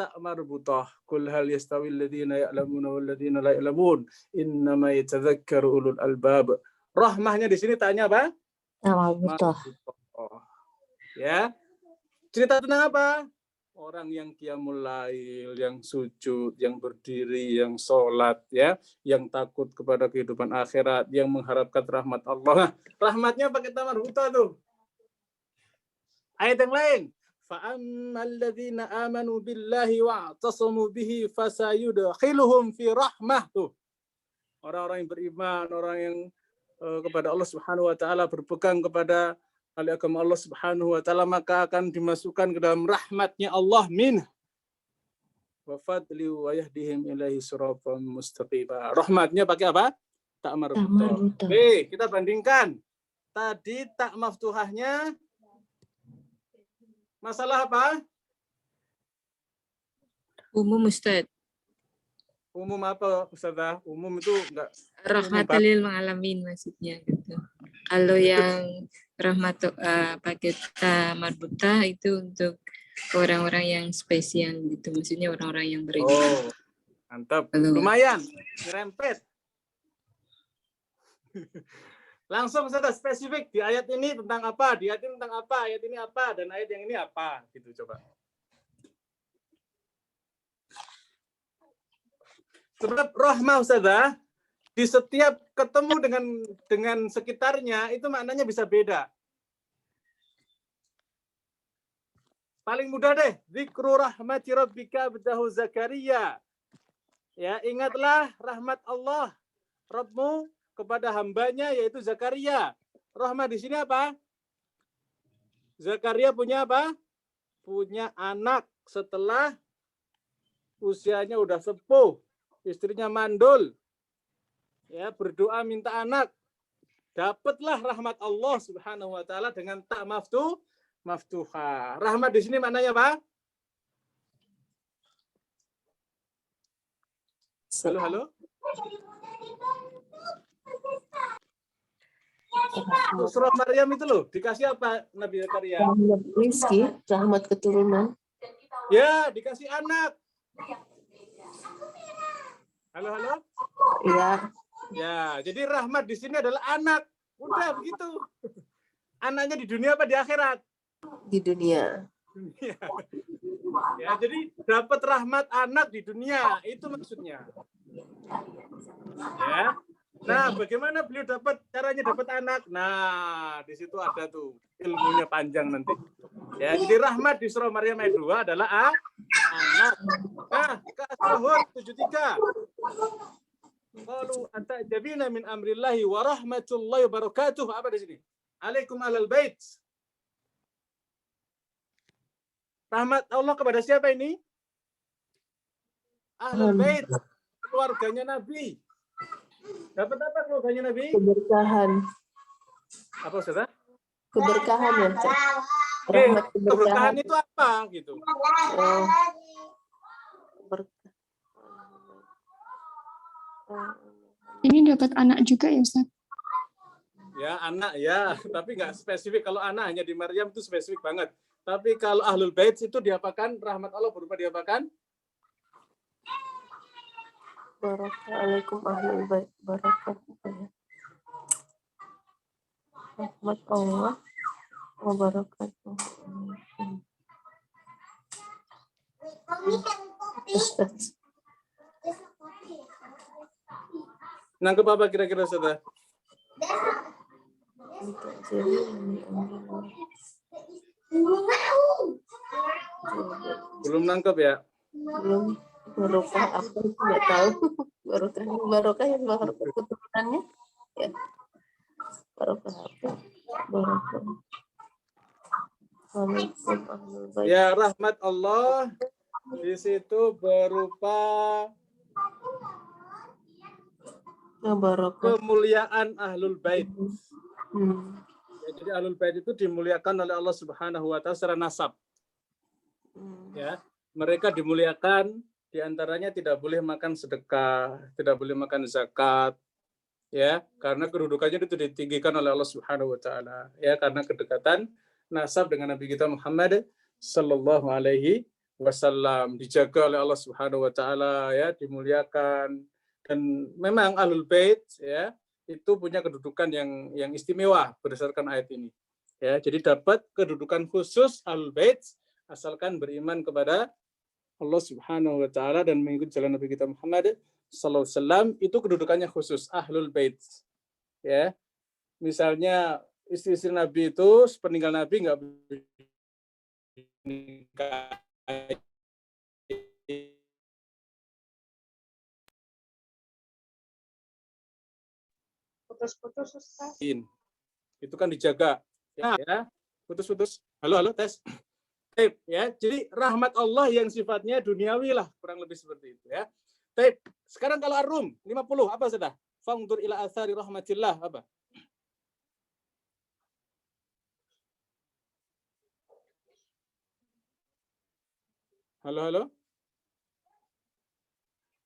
Tak marbutoh. Qul hal yastawil ladzina ya'lamuna wal ladzina la ya'lamun. Innama yatadzakkaru ulul albab. Rahmahnya di sini tanya apa? Tak marbutoh. Ya, cerita tentang apa? Orang yang qiyamul lail, yang sujud, yang berdiri, yang sholat, ya, yang takut kepada kehidupan akhirat, yang mengharapkan rahmat Allah. Nah, rahmatnya pakai tamar buta tuh. Ayat yang lain. Fa'amalladzina amanu billahi wa'tasamu bihi fasayudkhiluhum fi rahmah tuh. Orang-orang yang beriman, orang yang kepada Allah Subhanahu wa taala berpegang kepada agama Allah Subhanahu wa taala, maka akan dimasukkan ke dalam rahmatnya Allah min wa fadli wa yahdihim ilaihi siratan mustaqima. Rahmatnya pakai apa? Tak marbutoh. Oke, kita bandingkan. Tadi tak maftuhahnya masalah apa? Umum Ustaz. Umum apa Ustazah? Umum itu enggak Rahmatul lil alamin maksudnya gitu. Kalau yang pakai ta marbuta itu untuk orang-orang yang spesial gitu. Maksudnya orang-orang yang beriman. Oh, mantap. Lumayan. Nyerempet. Langsung saja spesifik di ayat ini tentang apa, di ayat ini tentang apa, ayat ini apa, dan ayat yang ini apa, gitu coba. Sebab rahmah Ustazah, di setiap ketemu dengan sekitarnya itu maknanya bisa beda. Paling mudah deh, dzikru rahmati rabbika abdahu Zakaria. Ya, ingatlah rahmat Allah Rabbmu kepada hambanya yaitu Zakaria. Rahmat di sini apa? Zakaria punya apa? Punya anak setelah usianya udah sepuh, istrinya mandul. Ya, berdoa minta anak. Dapatlah rahmat Allah Subhanahu wa taala dengan tak maftuha. Rahmat di sini maknanya apa? Halo, halo. Surah Maryam itu loh, dikasih apa Nabi Zakaria? Rahmat rizki, rahmat keturunan. Ya, dikasih anak. Halo, halo. Ya, Ya, jadi rahmat di sini adalah anak. Udah begitu. Anaknya di dunia apa di akhirat? di dunia. Dunia. Ya, jadi dapat rahmat anak di dunia, itu maksudnya. Ya. Nah, bagaimana beliau caranya dapat anak? Nah, di situ ada tuh ilmunya panjang nanti. Ya, jadi rahmat di surah Maryam ayat 2 adalah anak. Nah, ke Hud 73. Qalu atajabina min amrillahi wa rahmatullahi wa barakatuh. Apa di sini? Alaikum ahlal bait. Rahmat Allah kepada siapa ini? Ahlul bait, keluarganya Nabi. Dapat apa keluarganya Nabi? Keberkahan. Apa Ustaz? Keberkahan ya, Ustaz. Rahmat keberkahan itu apa gitu? Ini dapat anak juga ya Ustaz? Ya, anak ya, tapi nggak spesifik. Kalau anak hanya di Maryam itu spesifik banget. Tapi kalau Ahlul Bait itu diapakan? Rahmat Allah berupa diapakan? Barakatuh ahlul bait. Barakatuh. Rahmat Allah wa barakatuh. Ustaz. Nangkep apa kira-kira Ustaz? Belum nangkep ya? Belum. Barokah apa itu nggak tahu. Barokah yang barokah keturunannya ya. Barokah apa? Barokah. Ya, rahmat Allah di situ berupa kemuliaan Ahlul Bait. Ya, jadi Ahlul Bait itu dimuliakan oleh Allah Subhanahu wa taala secara nasab. Ya, mereka dimuliakan, di antaranya tidak boleh makan sedekah, tidak boleh makan zakat, ya, karena kedudukannya itu ditinggikan oleh Allah Subhanahu wa taala, ya, karena kedekatan nasab dengan Nabi kita Muhammad sallallahu alaihi wasallam, dijaga oleh Allah Subhanahu wa taala, ya, dimuliakan. Dan memang Ahlul Bait, ya, itu punya kedudukan yang istimewa berdasarkan ayat ini. Ya, jadi dapat kedudukan khusus Ahlul Bait asalkan beriman kepada Allah Subhanahu wa taala dan mengikuti jalan Nabi kita Muhammad sallallahu alaihi wasallam, itu kedudukannya khusus Ahlul Bait. Ya. Misalnya istri-istri Nabi itu sepeninggal Nabi enggak Putus-putus Ustaz. Itu kan dijaga. Ya. Putus-putus. Halo, tes. Ya, jadi rahmat Allah yang sifatnya duniawi lah, kurang lebih seperti itu ya. Sekarang kalau Ar-Rum 50 apa sudah? Fangdur ila athari rahmatillah apa? Halo.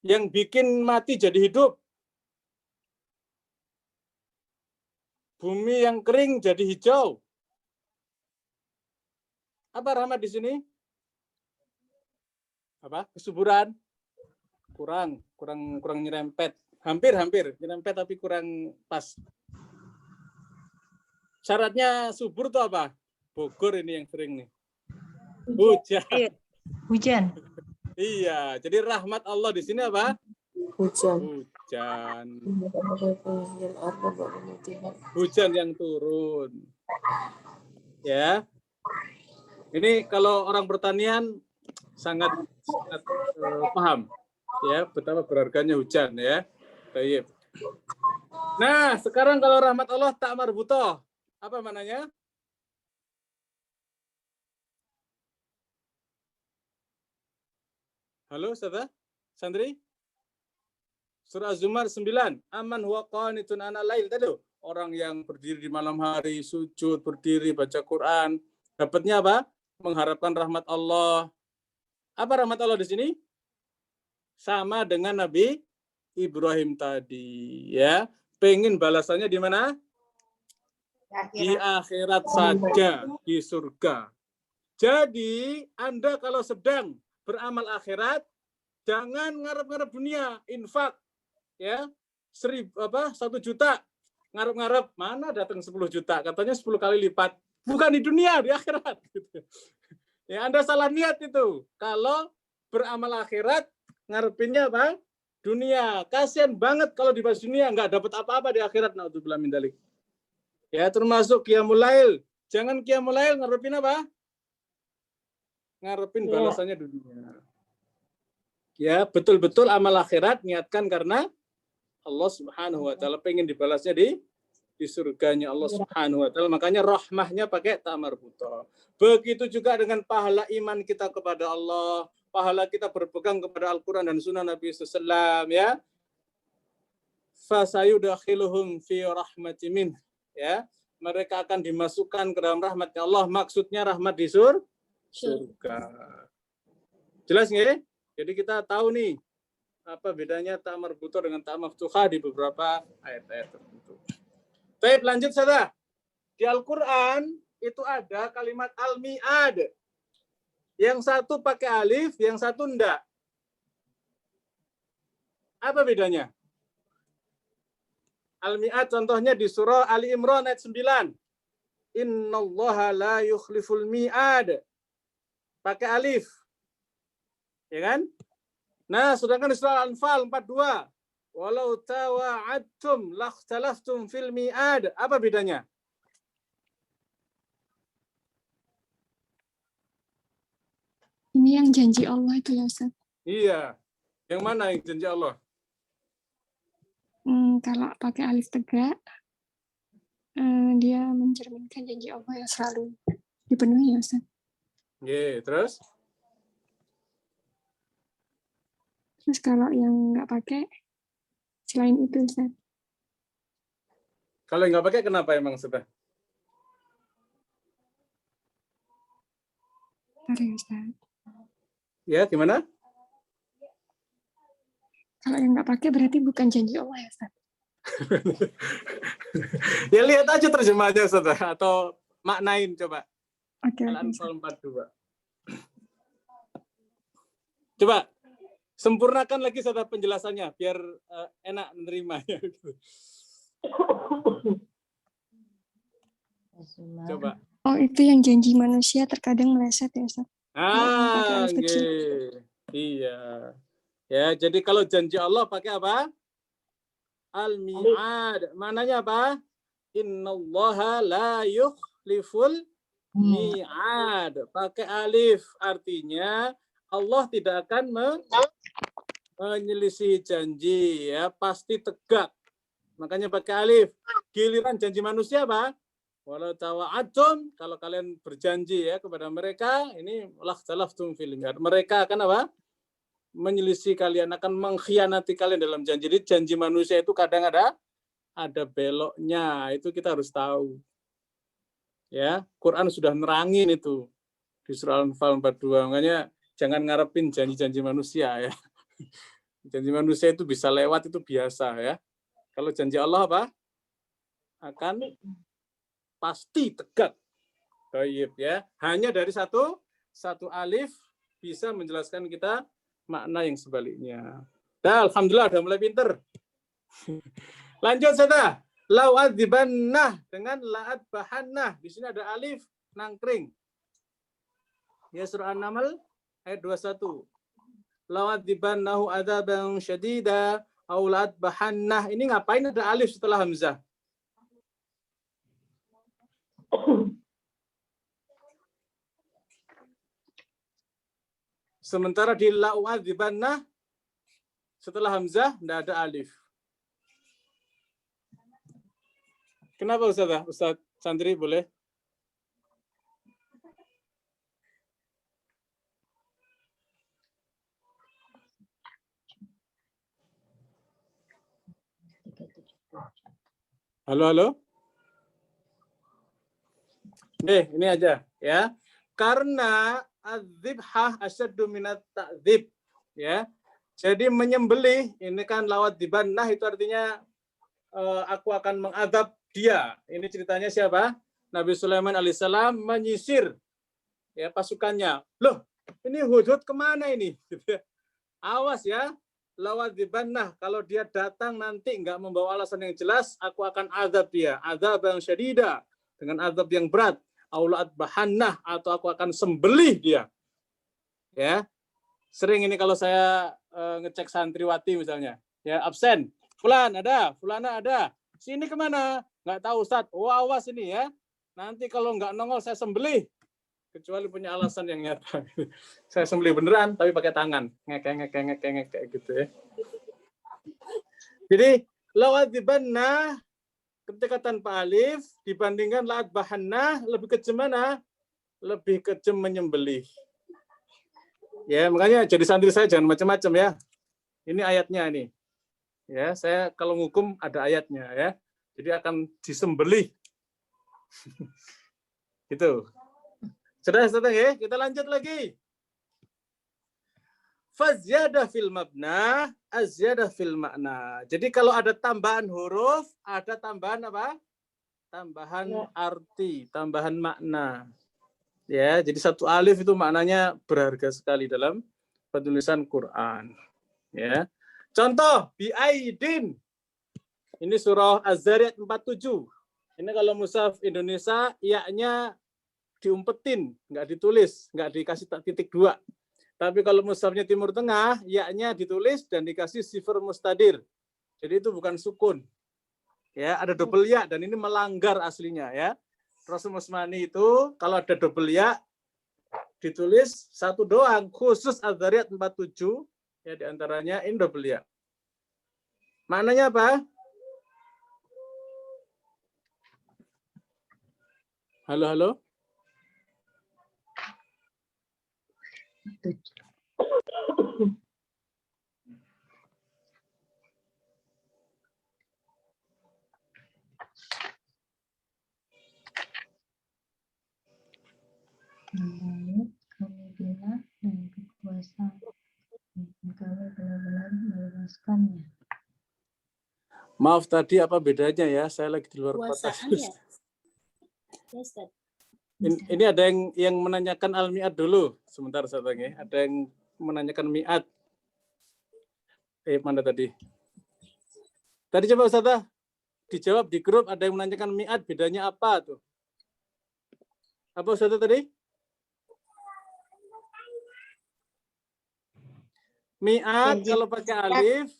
Yang bikin mati jadi hidup. Bumi yang kering jadi hijau. Apa rahmat di sini? Apa? Kesuburan? Kurang nyerempet. Hampir nyerempet tapi kurang pas. Syaratnya subur tuh apa? Bogor ini yang sering nih. Hujan. Iya, jadi rahmat Allah di sini apa? Hujan. Hujan yang turun. Ya. Ini kalau orang pertanian sangat paham ya betapa berharganya hujan ya. Baik. Nah, sekarang kalau rahmat Allah tak marbutoh, apa maknanya? Halo, Ustazah? Sandri? Surah Az-Zumar 9. Aman huwa qanitun ana lail. Tadi orang yang berdiri di malam hari, sujud, berdiri, baca Quran. Dapatnya apa? Mengharapkan rahmat Allah. Apa rahmat Allah di sini? Sama dengan Nabi Ibrahim tadi. Ya, pengen balasannya di mana? Di akhirat saja, di surga. Jadi, Anda kalau sedang beramal akhirat, jangan ngarep-ngarep dunia, infak, ya, 1 juta, ngarep-ngarep, mana datang 10 juta, katanya 10 kali lipat. Bukan di dunia, di akhirat. Ya, Anda salah niat itu. Kalau beramal akhirat, ngarepinnya apa? Dunia. Kasian banget kalau dibahas dunia, nggak dapat apa-apa di akhirat. Naudzubillah min dzalik. Ya, termasuk qiyamul lail. Jangan qiyamul lail ngarepin apa? Ngarepin balasannya dunia. Ya, betul-betul amal akhirat niatkan karena Allah Subhanahu wa taala pengen dibalasnya di surganya Allah Subhanahu wa taala. Makanya rahmahnya pakai ta marbuthah. Begitu juga dengan pahala iman kita kepada Allah, pahala kita berpegang kepada Al-Qur'an dan sunnah Nabi sallallahu alaihi wasallam, ya. Fasayudakhiluhum fi rahmatin min, ya. Mereka akan dimasukkan ke dalam rahmatnya Allah. Maksudnya rahmat di surga. Jelas nggak? Jadi kita tahu nih apa bedanya ta marbuthah dengan ta maftuhah di beberapa ayat-ayat tertentu. Baik, lanjut saudara. Di Al-Qur'an itu ada kalimat al-mi'ad. Yang satu pakai alif, yang satu enggak. Apa bedanya? Al-mi'ad contohnya di surah Ali Imran ayat 9. Innallaha la yukhliful mi'ad. Pakai alif. Ya kan? Nah, sedangkan di surah Al-Anfal 42. Walau tawa'adtum lakhtalaftum fil mi'ad. Apa bedanya? Ini yang janji Allah itu ya Ustaz. Iya. Yang mana yang janji Allah? Kalau pakai alif tegak, dia mencerminkan janji Allah yang selalu dipenuhi ya Ustaz. Terus? Terus kalau yang nggak pakai, selain itu Ustaz. Kalau nggak pakai kenapa emang Ustaz? Sorry Ustaz. Ya, gimana? Kalau yang nggak pakai berarti bukan janji Allah ya Ustaz. Ya lihat aja terjemahnya Ustaz, atau maknain coba. Oke. Al-Anfal 42. Coba sempurnakan lagi Ustaz penjelasannya biar enak menerimanya. Coba. Oh, itu yang janji manusia terkadang meleset ya Ustaz. Iya. Ya, jadi kalau janji Allah pakai apa? Al-mi'ad. Mananya apa? Innallaha la yukhliful mi'ad. Pakai alif. Artinya Allah tidak akan menyelisihi janji, ya, pasti tegak. Makanya pakai alif. Giliran janji manusia apa? Walau tawa'adtum, kalau kalian berjanji ya kepada mereka, ini lakhtalaftum fil mi'ad. Mereka akan apa? Menyelisih kalian, akan mengkhianati kalian dalam janji. Jadi janji manusia itu kadang ada beloknya. Itu kita harus tahu. Ya, Quran sudah nerangin itu di surah Al-Anfal 42. Makanya jangan ngarepin janji-janji manusia ya. Janji manusia itu bisa lewat, itu biasa ya. Kalau janji Allah apa? Akan pasti tegak. Baik ya. Hanya dari satu alif bisa menjelaskan kita makna yang sebaliknya. Dah, alhamdulillah udah mulai pinter. Lanjut saja. La'adzibannah dengan la'adbahannah. Di sini ada alif nangkring. Ya, surah An-Naml ayat 21. La'adzibannahu adzaban syadida aw la'adbahannah. Ini ngapain ada alif setelah hamzah? Sementara di la'u'adzibannah setelah hamzah tidak ada alif. Kenapa Ustaz Sandri boleh? Halo, halo. Ini aja ya. Karena adzibhah asyaddu minat ta'dzib, ya. Jadi menyembelih ini kan lawat dibannah, itu artinya aku akan mengadab dia. Ini ceritanya siapa? Nabi Sulaiman alaihissalam menyisir ya pasukannya. Loh, ini Hudhud kemana ini? Awas ya, lawat dibannah. Kalau dia datang nanti nggak membawa alasan yang jelas, aku akan azab dia. Azab yang syadida, dengan azab yang berat. Aulat bahannah, atau aku akan sembelih dia. Ya, sering ini kalau saya ngecek santriwati misalnya, ya absen. Fulan ada, Fulana ada. Sini kemana? Nggak tahu Ustaz. Oh awas ini ya. Nanti kalau nggak nongol saya sembelih. Kecuali punya alasan yang nyata. Saya sembelih beneran, tapi pakai tangan. Ngek kayak gitu ya. Jadi lawat dibannah ketika tanpa alif dibandingkan la'at bahannah lebih kejem mana? Lebih kejem menyembelih. Ya, makanya jadi santri saya jangan macam-macam ya. Ini ayatnya nih. Ya, saya kalau ngukum ada ayatnya ya. Jadi akan disembelih. Gitu. Sudah ya, kita lanjut lagi. Fazyadah fil mabna, azyadah fil makna. Jadi kalau ada tambahan huruf, ada tambahan apa? Tambahan arti, tambahan makna. Ya, jadi satu alif itu maknanya berharga sekali dalam penulisan Quran. Ya. Contoh, bi'aidin. Ini surah Az-Zariyat 47. Ini kalau mushaf Indonesia, iya-nya diumpetin, nggak ditulis, nggak dikasih titik 2. Tapi kalau mushafnya Timur Tengah, iya-nya ditulis dan dikasih sifar mustadir. Jadi itu bukan sukun. Ya, ada double ya dan ini melanggar aslinya ya. Rasul Musmani itu kalau ada double ya ditulis satu doang, khusus Az-Zariyat 47 ya, diantaranya ini double ya. Maknanya apa? Halo, halo. Kami bela dan kekuasaan, kami benar-benar meluruskannya. Maaf tadi apa bedanya ya? Saya lagi di luar kota. Ini ada yang menanyakan al-mi'at dulu. Sebentar saya tanya. Ada yang menanyakan mi'at. Mana tadi? Tadi coba Ustazah dijawab di grup, ada yang menanyakan mi'at bedanya apa tuh? Apa Ustazah tadi? Mi'at kalau pakai alif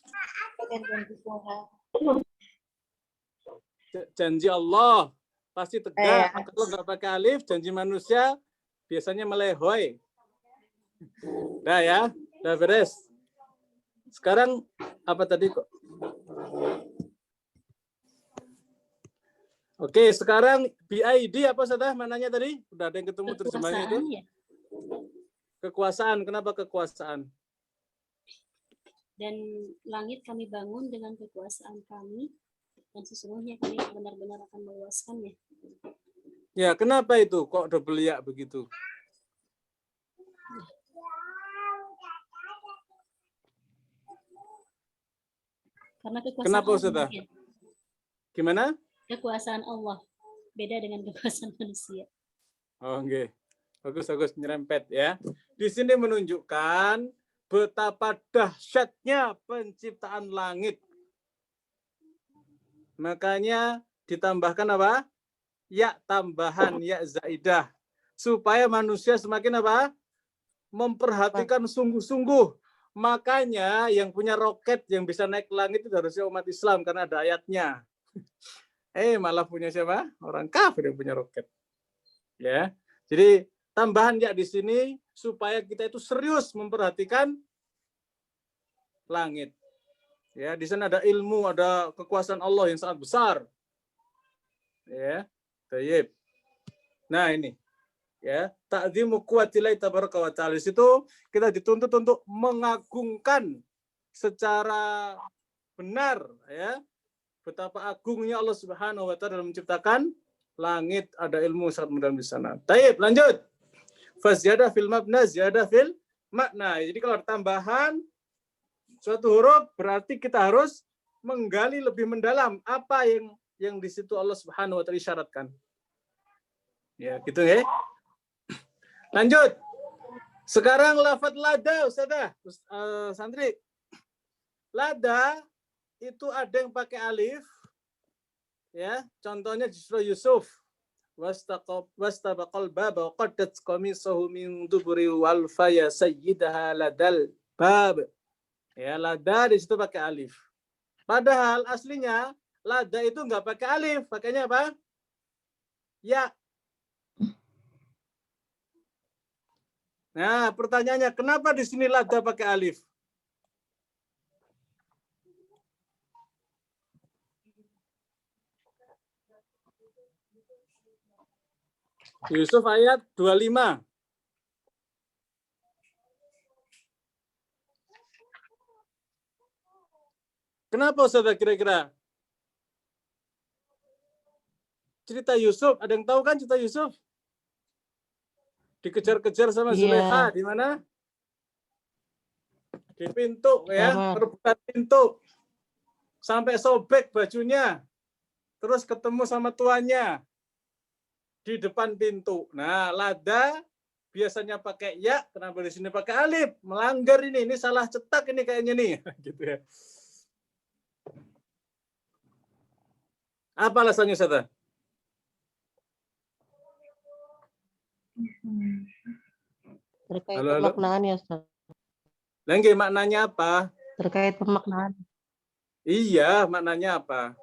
janji Allah pasti tegak. Kalau nggak pakai alif janji manusia biasanya melehoi. Dah ya, udah beres. Sekarang apa tadi kok? Oke, sekarang BID apa Ustazah mananya tadi? Udah ada yang ketemu terjemahnya itu? Ya. Kekuasaan. Kenapa kekuasaan? Dan langit kami bangun dengan kekuasaan kami, dan sesungguhnya kami benar-benar akan meluaskannya. Ya, kenapa itu kok double ya begitu? Karena kekuasaan Kenapa Allah Ustazah? ya. Gimana? Kekuasaan Allah beda dengan kekuasaan manusia. Oh, oke. Bagus nyerempet ya. Di sini menunjukkan betapa dahsyatnya penciptaan langit. Makanya ditambahkan apa? Ya tambahan, ya zaidah. Supaya manusia semakin apa? Memperhatikan sungguh-sungguh. Makanya yang punya roket yang bisa naik ke langit itu harusnya umat Islam karena ada ayatnya. Malah punya siapa? Orang kafir yang punya roket. Ya. Jadi tambahan ya di sini supaya kita itu serius memperhatikan langit. Ya, di sana ada ilmu, ada kekuasaan Allah yang sangat besar. Ya, tayyib. Nah, ini. Ya, ta'zimu quwwatillahi tabaraka wa ta'ala. Di situ kita dituntut untuk mengagungkan secara benar ya. betapa agungnya Allah Subhanahu wa taala dalam menciptakan langit, ada ilmu sangat mendalam di sana. Taib, lanjut. Faziyadah fil mabna, ziyadah fil makna. Jadi kalau ada tambahan suatu huruf berarti kita harus menggali lebih mendalam apa yang di situ Allah Subhanahu wa taala isyaratkan. Ya, gitu ya. Lanjut. Sekarang lafaz lada, Ustazah, santri. Lada itu ada yang pakai alif. Ya, contohnya di surah Yusuf. Wastabaqal baba qaddat qamisahu min duburi wal faya sayyidaha ladal bab. Ya, lada di situ pakai alif. Padahal aslinya lada itu enggak pakai alif, pakainya apa? Ya. Nah, pertanyaannya kenapa di sini lada pakai alif? Yusuf ayat 25. Kenapa Ustaz kira-kira? Cerita Yusuf, ada yang tahu kan cerita Yusuf? Dikejar-kejar sama Zulaikha di mana? Di pintu ya, perebutan pintu. Sampai sobek bajunya. Terus ketemu sama tuannya di depan pintu. Nah, lada biasanya pakai ya, kenapa di sini pakai alif? Melanggar ini salah cetak ini kayaknya nih, gitu ya. Apa alasannya, Ustaz? Terkait pemaknaan ya, Ustaz. Lagi maknanya apa? Terkait pemaknaan. Iya, maknanya apa?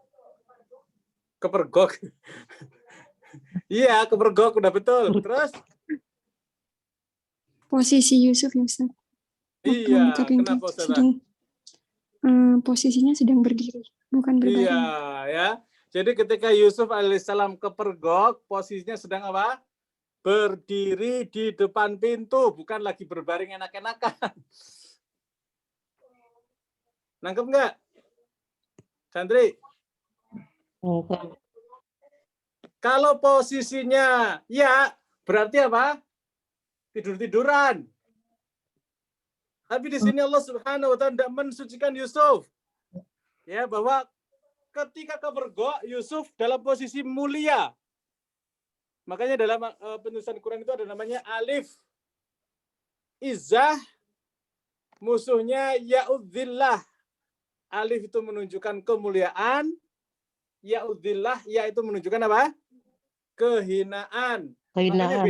Kepergok. Iya, kepergok udah betul. Terus? Posisi Yusuf ya, Ustaz. Iya, kenapa Ustaz? Posisinya sedang berdiri, bukan berbaring. Iya, ya. Jadi ketika Yusuf alaihissalam kepergok, posisinya sedang apa? Berdiri di depan pintu, bukan lagi berbaring enak-enakan. Nangkep nggak? Santri? Kalau posisinya ya, berarti apa? Tidur-tiduran. Tapi di sini Allah Subhanahu wa taala tidak mensucikan Yusuf. Ya, bahwa ketika kepergok Yusuf dalam posisi mulia. Makanya dalam penulisan Quran itu ada namanya alif izzah, musuhnya ya'udzillah. Alif itu menunjukkan kemuliaan, ya'udzillah, ya itu menunjukkan apa? Kehinaan. Makanya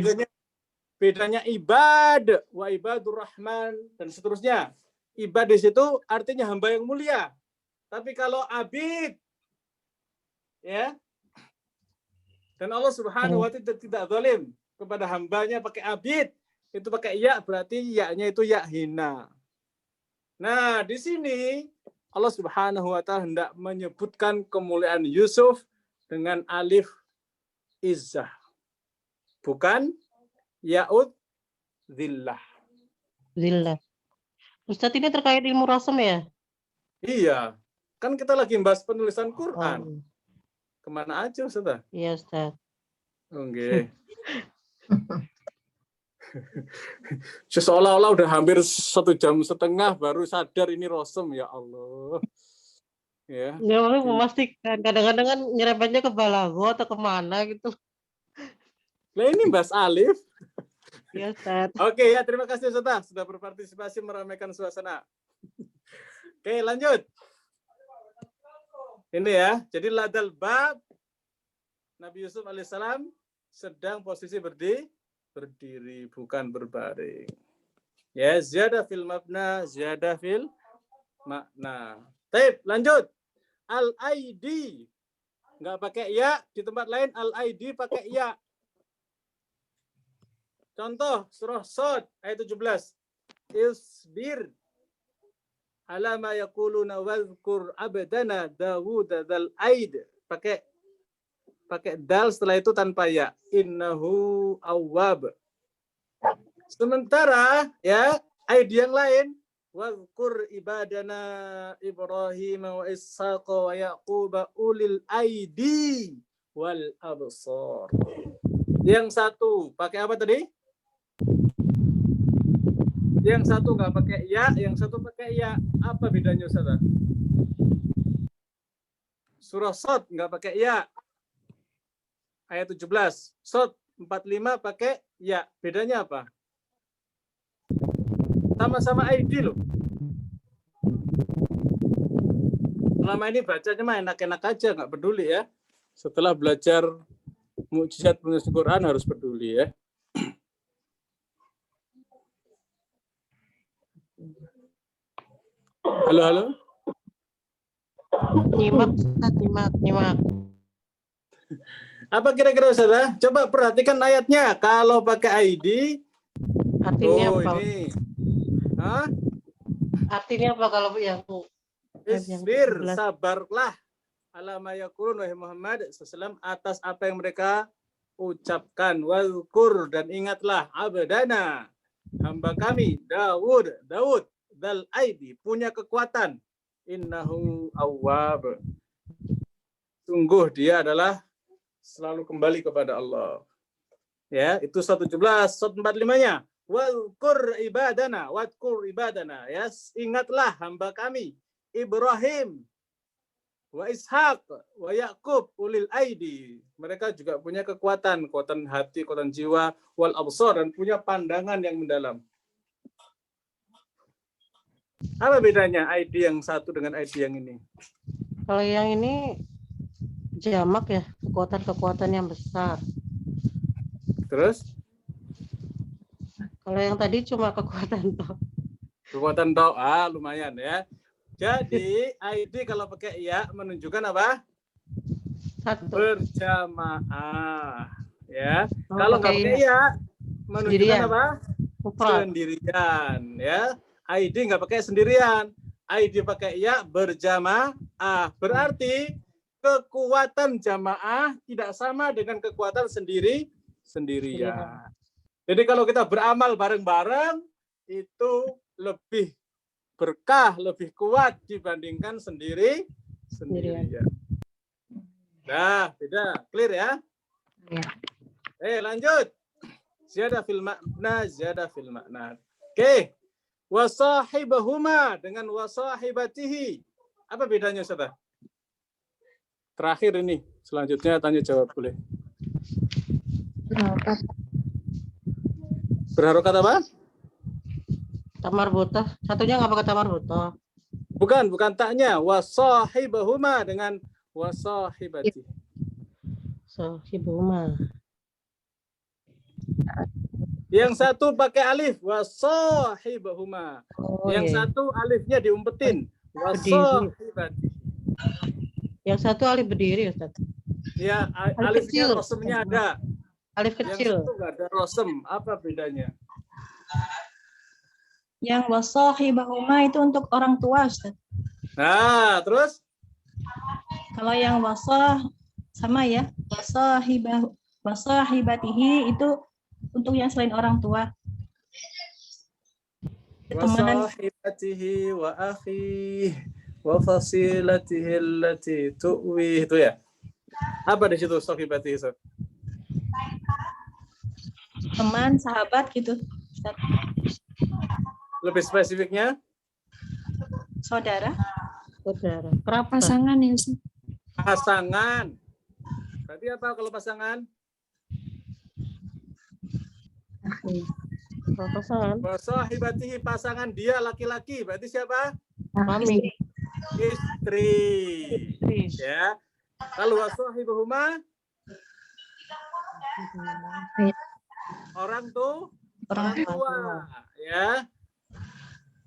bedanya ibad wa ibadur rahman dan seterusnya. Ibad di situ artinya hamba yang mulia. Tapi kalau abid, ya, dan Allah Subhanahu wa taala tidak zalim kepada hambanya pakai abid, itu pakai ya, berarti ya-nya itu ya hina. Nah, di sini Allah Subhanahu wa taala hendak menyebutkan kemuliaan Yusuf dengan alif izzah. Bukan ya'ud zillah. Zillah. Ustadz, ini terkait ilmu rasam ya? Iya. Kan kita lagi bahas penulisan Quran. Kemana aja, Ustaz? Iya, Ustaz. Oke. Seolah-olah udah hampir 1,5 jam baru sadar ini rosem, ya Allah. Ya. Nggak mau memastikan. Kadang-kadang kan nyerempetnya ke balago atau kemana gitu. Nah ini bahas alif. Iya, Ustaz. Oke, ya, terima kasih Ustaz sudah berpartisipasi meramaikan suasana. Oke, lanjut. Ini ya, jadi ladal bab, Nabi Yusuf alaihissalam sedang posisi berdiri, bukan berbaring. Ya, ziyadah fil mabna, ziyadah fil makna. Baik, lanjut. Al-aidi. Nggak pakai ya, di tempat lain al-aidi pakai ya. Contoh, surah Shad, ayat 17. Isbir ala ma yaquluna wadhkur abdana Dawud dzal aid. Pakai dal, setelah itu tanpa ya. Innahu awwab. Sementara ya, aid yang lain Wadhkur ibadana Ibrahim wa Ishaq wa Yaqub ulil aidi wal absar. Yang satu pakai apa tadi? Yang satu nggak pakai ya, yang satu pakai ya. Apa bedanya, Ustaz? Surah Shad nggak pakai ya. Ayat 17. Shad 45 pakai ya. Bedanya apa? Sama-sama ID loh. Selama ini bacanya mah enak-enak aja, nggak peduli ya. Setelah belajar mukjizat penulis Quran harus peduli ya. Halo, halo. Nyimak. Apa kira-kira Ustaz? Coba perhatikan ayatnya. Kalau pakai ID, Artinya apa? Ini. Hah? Artinya apa kalau yang Isbir, sabarlah ala ma yaqulun wahai Muhammad sallallahu atas apa yang mereka ucapkan. Wazkur, dan ingatlah abdana, hamba kami Daud dal aidi, punya kekuatan. Innahu awwab, sungguh dia adalah selalu kembali kepada Allah. Ya, itu 117, 145-nya. Wadhkur ibadana, ya, ingatlah hamba kami Ibrahim wa Ishaq wa Yaqub ulil aidi. Mereka juga punya kekuatan hati, kekuatan jiwa, wal absar, dan punya pandangan yang mendalam. Apa bedanya ID yang satu dengan ID yang ini? Kalau yang ini jamak ya, kekuatan-kekuatan yang besar. Terus? Kalau yang tadi cuma kekuatan toh. Kekuatan doa lumayan ya. Jadi ID kalau pakai ya menunjukkan apa? Satu. Berjamaah. Ya. Kalau nggak pakai ya menunjukkan apa? Sendirian. Ya. ID nggak pakai sendirian. ID pakai ya berjamaah. Berarti kekuatan jamaah tidak sama dengan kekuatan sendirian. Jadi kalau kita beramal bareng-bareng itu lebih berkah, lebih kuat dibandingkan sendirian. Nah, beda. Clear ya? Lanjut. Ziyadah fil makna. Oke. Wasahibahuma dengan wasahibatihi. Apa bedanya, Ustaz? Terakhir ini, selanjutnya tanya jawab boleh. Berharokat apa? Tamar buta. Satunya nggak pakai tamar buta. Bukan taknya. Wasahibahuma dengan wasahibati. Sahibahuma. Yang satu pakai alif, wasahibahuma. Yang satu alifnya diumpetin, wasahibati. Yang satu alif berdiri, Ustaz. Ya, alifnya rosemnya ada. Alif kecil. Yang satu nggak ada rosem. Apa bedanya? Yang wasahibahuma itu untuk orang tua, Ustaz. Nah, terus? Kalau yang wasah sama ya, wasahibatihi itu untuk yang selain orang tua. Wasahibatihi wa akhi wa fasilatihi allati tu'wi, itu ya. Apa di situ sahibatihi, Ustaz? Teman, sahabat gitu. Ustaz. Lebih spesifiknya? Saudara. Kenapa? Pasangan ya, Ustaz. Pasangan. Berarti apa kalau pasangan? Pasangan. Wasahibatihi, pasangan dia laki-laki. Berarti siapa? Mami. Istri. Ya. Kalau wasahibahuma orang tua. Ya.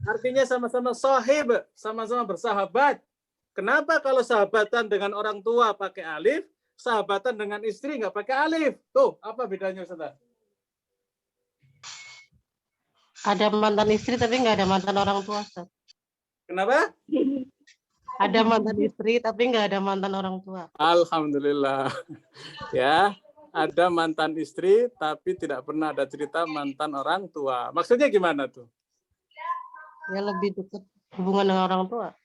Artinya sama-sama sahib, sama-sama bersahabat. Kenapa kalau sahabatan dengan orang tua pakai alif, sahabatan dengan istri nggak pakai alif? Tuh, apa bedanya, Ustaz? Ada mantan istri tapi nggak ada mantan orang tua, Ustaz. Kenapa? Ada mantan istri tapi nggak ada mantan orang tua. Alhamdulillah. Ya, ada mantan istri tapi tidak pernah ada cerita mantan orang tua. Maksudnya gimana tuh? Ya lebih dekat hubungan dengan orang tua.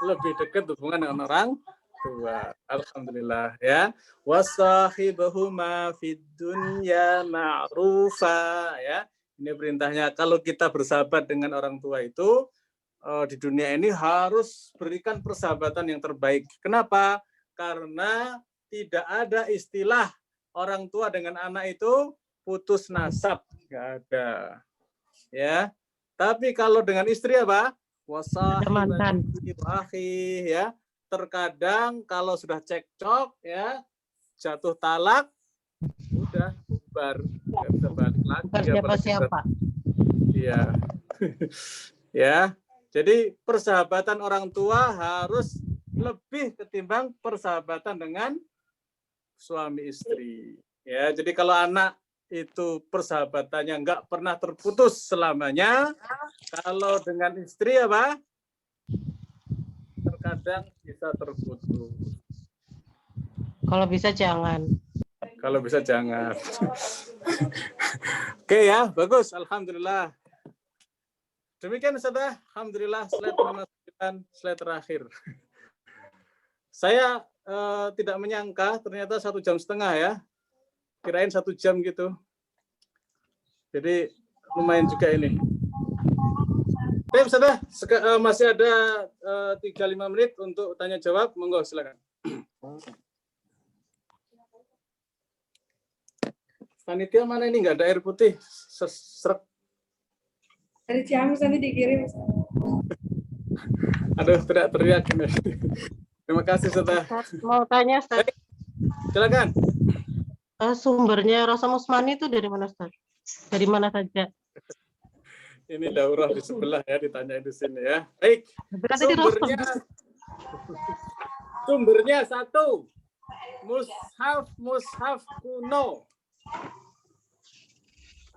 Lebih dekat hubungan dengan orang tua. Alhamdulillah ya. Wasahibahuma fid dunya ma'rufa ya. Ini perintahnya kalau kita bersahabat dengan orang tua itu di dunia ini harus berikan persahabatan yang terbaik. Kenapa? Karena tidak ada istilah orang tua dengan anak itu putus nasab, nggak ada. Ya. Tapi kalau dengan istri apa? Wasahibati ya. Terkadang kalau sudah cekcok ya, jatuh talak, udah bubar, nggak bisa balik lagi. Bukan siapa-siapa. Iya. Ya. Jadi persahabatan orang tua harus lebih ketimbang persahabatan dengan suami istri. Ya, jadi kalau anak itu persahabatannya nggak pernah terputus selamanya, kalau dengan istri apa? Terkadang bisa terputus. Kalau bisa jangan. Kalau bisa jangan. Oke ya, bagus. Alhamdulillah. Demikian Ustazah. Alhamdulillah. Slide 59, slide terakhir. Saya tidak menyangka ternyata 1,5 jam ya. Kirain 1 jam gitu. Jadi lumayan juga ini. Oke, Ustazah, masih ada 3-5 menit untuk tanya jawab. Monggo silakan. Panitia mana ini nggak ada air putih? Sesrek. Dari Ciamis nanti dikirim. Aduh, teriak-teriak ini. Terima kasih, Ustazah. Mau tanya, Ustaz. Silakan. Sumbernya Rosa Musmani itu dari mana, Ustaz? Dari mana saja? Ini daurah di sebelah ya, ditanya di sini ya. Baik. Sumbernya 1. Mushaf kuno.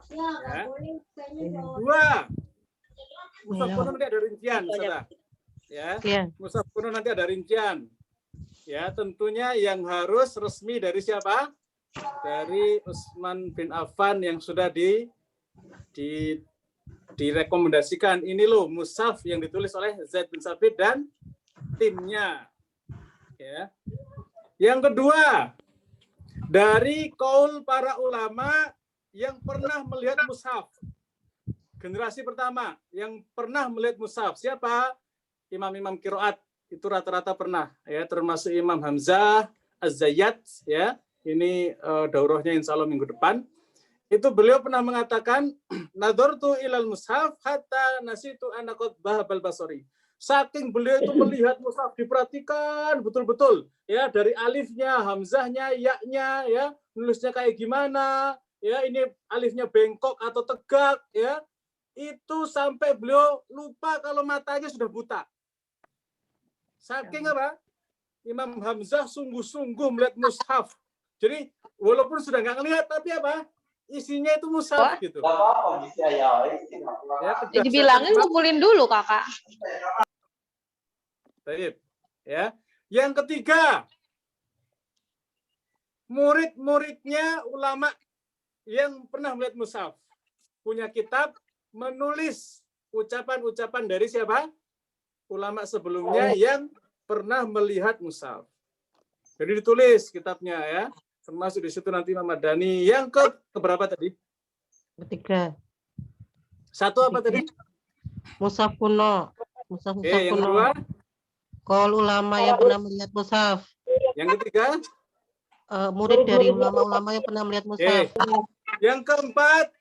Ya. 2. Mushaf kuno nanti ada rincian, Ustazah. Ya. Mushaf kuno nanti ada rincian. Ya, tentunya yang harus resmi dari siapa? Dari Utsman bin Affan yang sudah direkomendasikan. Ini loh mushaf yang ditulis oleh Zaid bin Sabit dan timnya. Ya. Yang kedua, dari kaul para ulama yang pernah melihat mushaf. Generasi pertama yang pernah melihat mushaf. Siapa? Imam-imam qiraat. Itu rata-rata pernah. Ya, termasuk Imam Hamzah, Az-Zayyat. Ya. Ini daurahnya insya Allah minggu depan. Itu beliau pernah mengatakan, nadortu ilal mushaf hatta nasitu anaqad bahabal basari. Saking beliau itu melihat mushaf, diperhatikan betul-betul. Ya, dari alifnya, hamzahnya, ya-nya, ya, nulisnya kayak gimana, ya, ini alifnya bengkok atau tegak, ya. Itu sampai beliau lupa kalau matanya sudah buta. Saking apa? Imam Hamzah sungguh-sungguh melihat mushaf. Jadi walaupun sudah nggak ngelihat, tapi apa? Isinya itu mushaf gitu. Ya, dibilangin kumpulin dulu kakak. Baik. Ya. Yang ketiga, murid-muridnya ulama yang pernah melihat mushaf punya kitab menulis ucapan-ucapan dari siapa? Ulama sebelumnya yang pernah melihat mushaf. Jadi ditulis kitabnya ya. Termasuk di situ nanti Imam Madani. Yang keberapa tadi? Ketiga. 1 apa tadi? Mushaf kuno. Mushaf kuno. Yang kedua? Kaul ulama yang pernah melihat mushaf. Yang ketiga? Murid dari ulama-ulama yang pernah melihat mushaf. Yang keempat?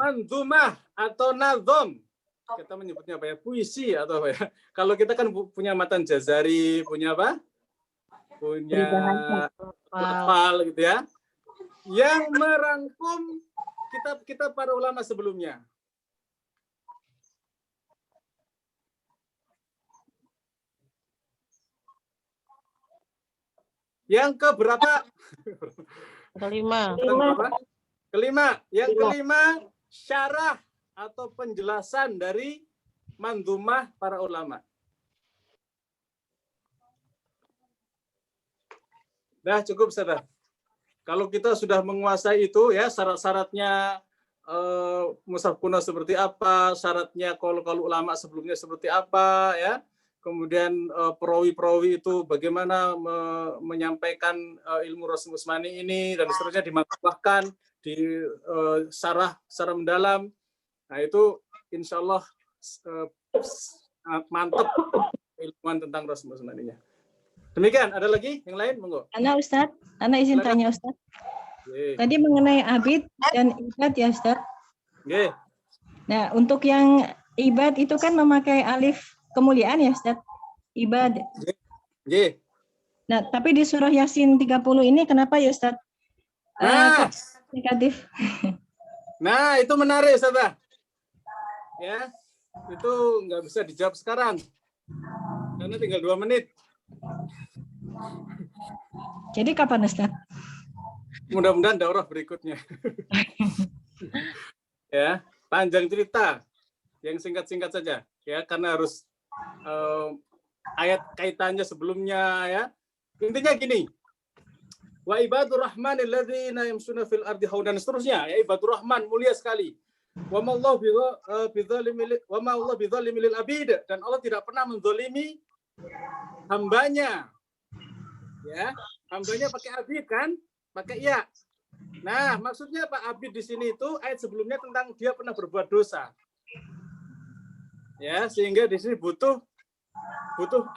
Manzumah atau nazom. Kita menyebutnya apa ya? Puisi atau apa ya? Kalau kita kan punya matan jazari, punya apa? Punya lafal gitu ya, yang merangkum kitab-kitab para ulama sebelumnya. Yang keberapa? Kelima. Yang kelima, syarah atau penjelasan dari manzumah para ulama. Nah, cukup, Ustazah. Kalau kita sudah menguasai itu ya, syarat-syaratnya mushaf kuno seperti apa, syaratnya qaul ulama sebelumnya seperti apa, ya. Kemudian perawi-perawi itu bagaimana menyampaikan ilmu Rasul Utsmani ini dan seterusnya, dimakbahkan, di syarah secara mendalam. Nah itu insya Allah mantap ilmuwan tentang Rasul Utsmani-nya. Demikian, ada lagi yang lain? Monggo. Ustadz, izin tanya Ustadz. Tadi mengenai abid dan ibad ya Ustadz. Nah untuk yang ibad itu kan memakai alif kemuliaan ya Ustadz, ibad. Nah, tapi di surah Yasin 30 ini kenapa ya Ustadz? Negatif. Nah, itu menarik Ustadz. Ya, itu nggak bisa dijawab sekarang. Karena tinggal 2 menit. Jadi kapan Ustadz? Mudah-mudahan daurah berikutnya. Ya, panjang cerita. Yang singkat-singkat saja. Ya, karena harus ayat kaitannya sebelumnya, ya. Intinya gini. Wa ibadur rahmanil ladzina yamshuna fil ardi haudan, seterusnya, ya, ibadur rahman mulia sekali. Wa ma Allah bidzalimi lil abid, dan Allah tidak pernah menzalimi hambanya. Ya, hambanya pakai abid kan? Pakai ya. Nah, maksudnya Pak abid di sini itu ayat sebelumnya tentang dia pernah berbuat dosa. Ya, sehingga di sini butuh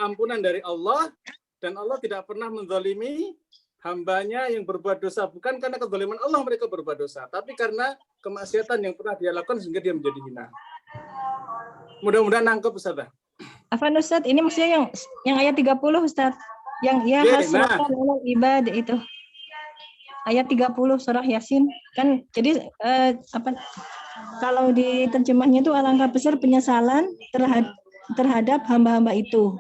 ampunan dari Allah, dan Allah tidak pernah menzalimi hambanya yang berbuat dosa, bukan karena kezaliman Allah mereka berbuat dosa, tapi karena kemaksiatan yang pernah dia lakukan sehingga dia menjadi hina. Mudah-mudahan nangkep Ustaz. Afan Ustaz, ini maksudnya yang ayat 30 Ustaz, yang ya hasratan alal ibad itu. Ayat 30 surah Yasin kan, jadi kalau di terjemahnya itu alangkah besar penyesalan terhadap hamba-hamba itu.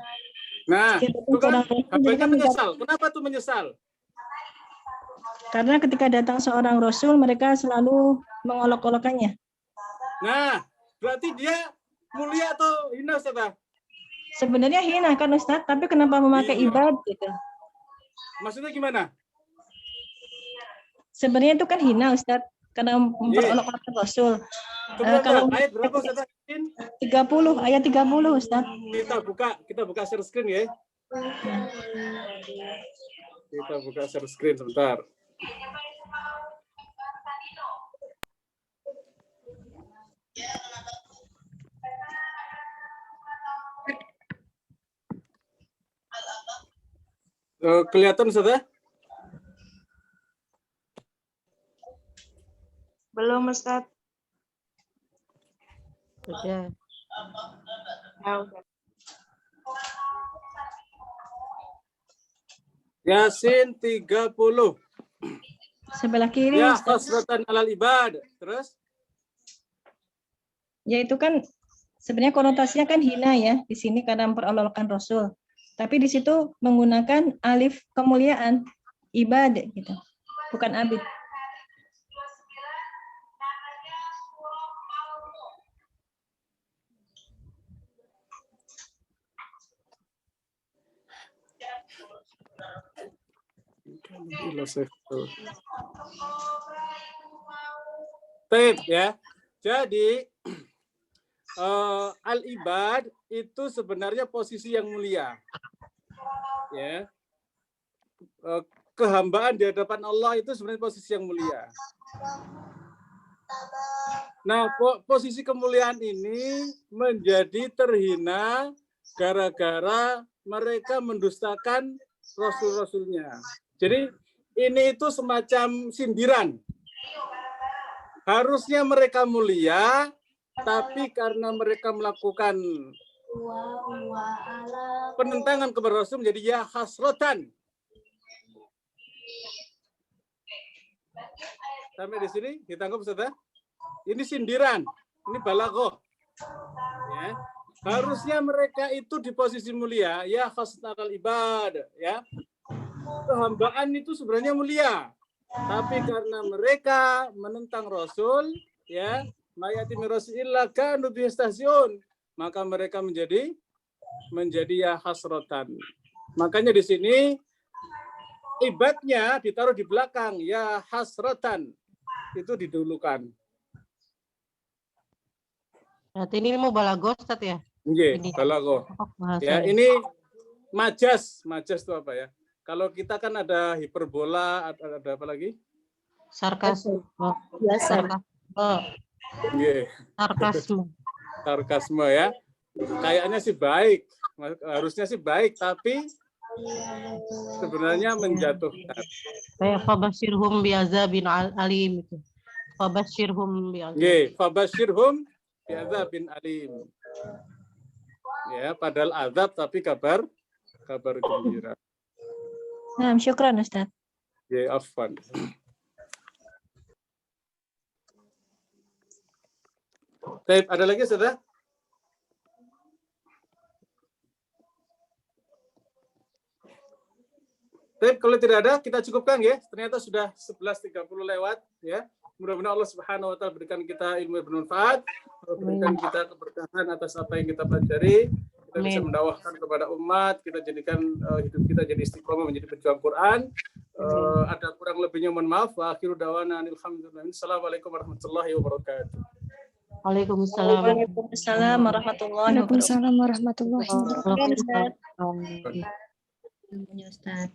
Nah, itu kan hambanya menyesal. Kenapa tuh menyesal? Karena ketika datang seorang Rasul, mereka selalu mengolok-olokannya. Nah, berarti dia mulia atau hina, Ustaz? Sebenarnya hina kan Ustaz, tapi kenapa memakai ibad gitu? Maksudnya gimana? Sebenarnya itu kan hina Ustaz, karena memperolok-olokkan Rasul. Kalau ayat berapa Ustaz? 30, ayat 30 Ustaz. Kita buka share screen ya. Kita buka share screen sebentar. Kelihatan Ustaz? Belum Ustaz. Sudah. Yasin 30. Sebelah kiri. Ya, hasratan alal ibad. Terus? Ya itu kan sebenarnya konotasinya kan hina ya di sini karena memperolok-olokkan Rasul. Tapi di situ menggunakan alif kemuliaan ibad gitu. Bukan abid. Baik ya. Jadi al-ibad itu sebenarnya posisi yang mulia. Ya. Kehambaan di hadapan Allah itu sebenarnya posisi yang mulia. Nah, posisi kemuliaan ini menjadi terhina gara-gara mereka mendustakan rasul-rasulnya. Jadi ini itu semacam sindiran. Harusnya mereka mulia, tapi karena mereka melakukan penentangan kepada Rasul menjadi ya hasratan. Sampai di sini ditangkap Ustaz? Ini sindiran, ini balaghah. Ya. Harusnya mereka itu di posisi mulia, ya khasnatul ibad, ya. Kehambaan itu sebenarnya mulia, tapi karena mereka menentang Rasul, ya, mayati mirasillah kanu biyastahziun, maka mereka menjadi ya hasratan. Makanya di sini ibadnya ditaruh di belakang, ya hasratan, itu didulukan. Berarti ini ilmu balaghah Ustaz ya? Nggih, Ini balaghah. bahasa Ya, ini majas. Majas itu apa ya? Kalau kita kan ada hiperbola, ada apa lagi? sarkasme. Biasa. Nggih. Sarkasme. Sarkasme ya. Kayaknya sih baik. Harusnya sih baik, tapi sebenarnya menjatuhkan. Kayak fabashirhum bi'adzabin alim itu. Fabashirhum bi'adzab. Nggih, fabashirhum bi'adzabin alim. Ya, padahal azab tapi kabar gembira. Nah, syukran Ustaz. Ya, afwan. Baik, ada lagi sudah? Baik, kalau tidak ada, kita cukupkan ya. Ternyata sudah 11.30 lewat ya. Mudah-mudahan Allah Subhanahu wa taala berikan kita ilmu yang bermanfaat, berikan kita keberkahan atas apa yang kita pelajari. Kita bisa mendakwahkan kepada umat, kita jadikan hidup kita jadi istiqomah menjadi pejuang Quran. Ada kurang lebihnya mohon maaf. Wa akhiru da'wana alhamdulillah. Assalamualaikum warahmatullahi wabarakatuh. Waalaikumsalam. Waalaikumsalam warahmatullahi wabarakatuh. Waalaikumsalam warahmatullahi wabarakatuh. Waalaikumsalam. Ustaz.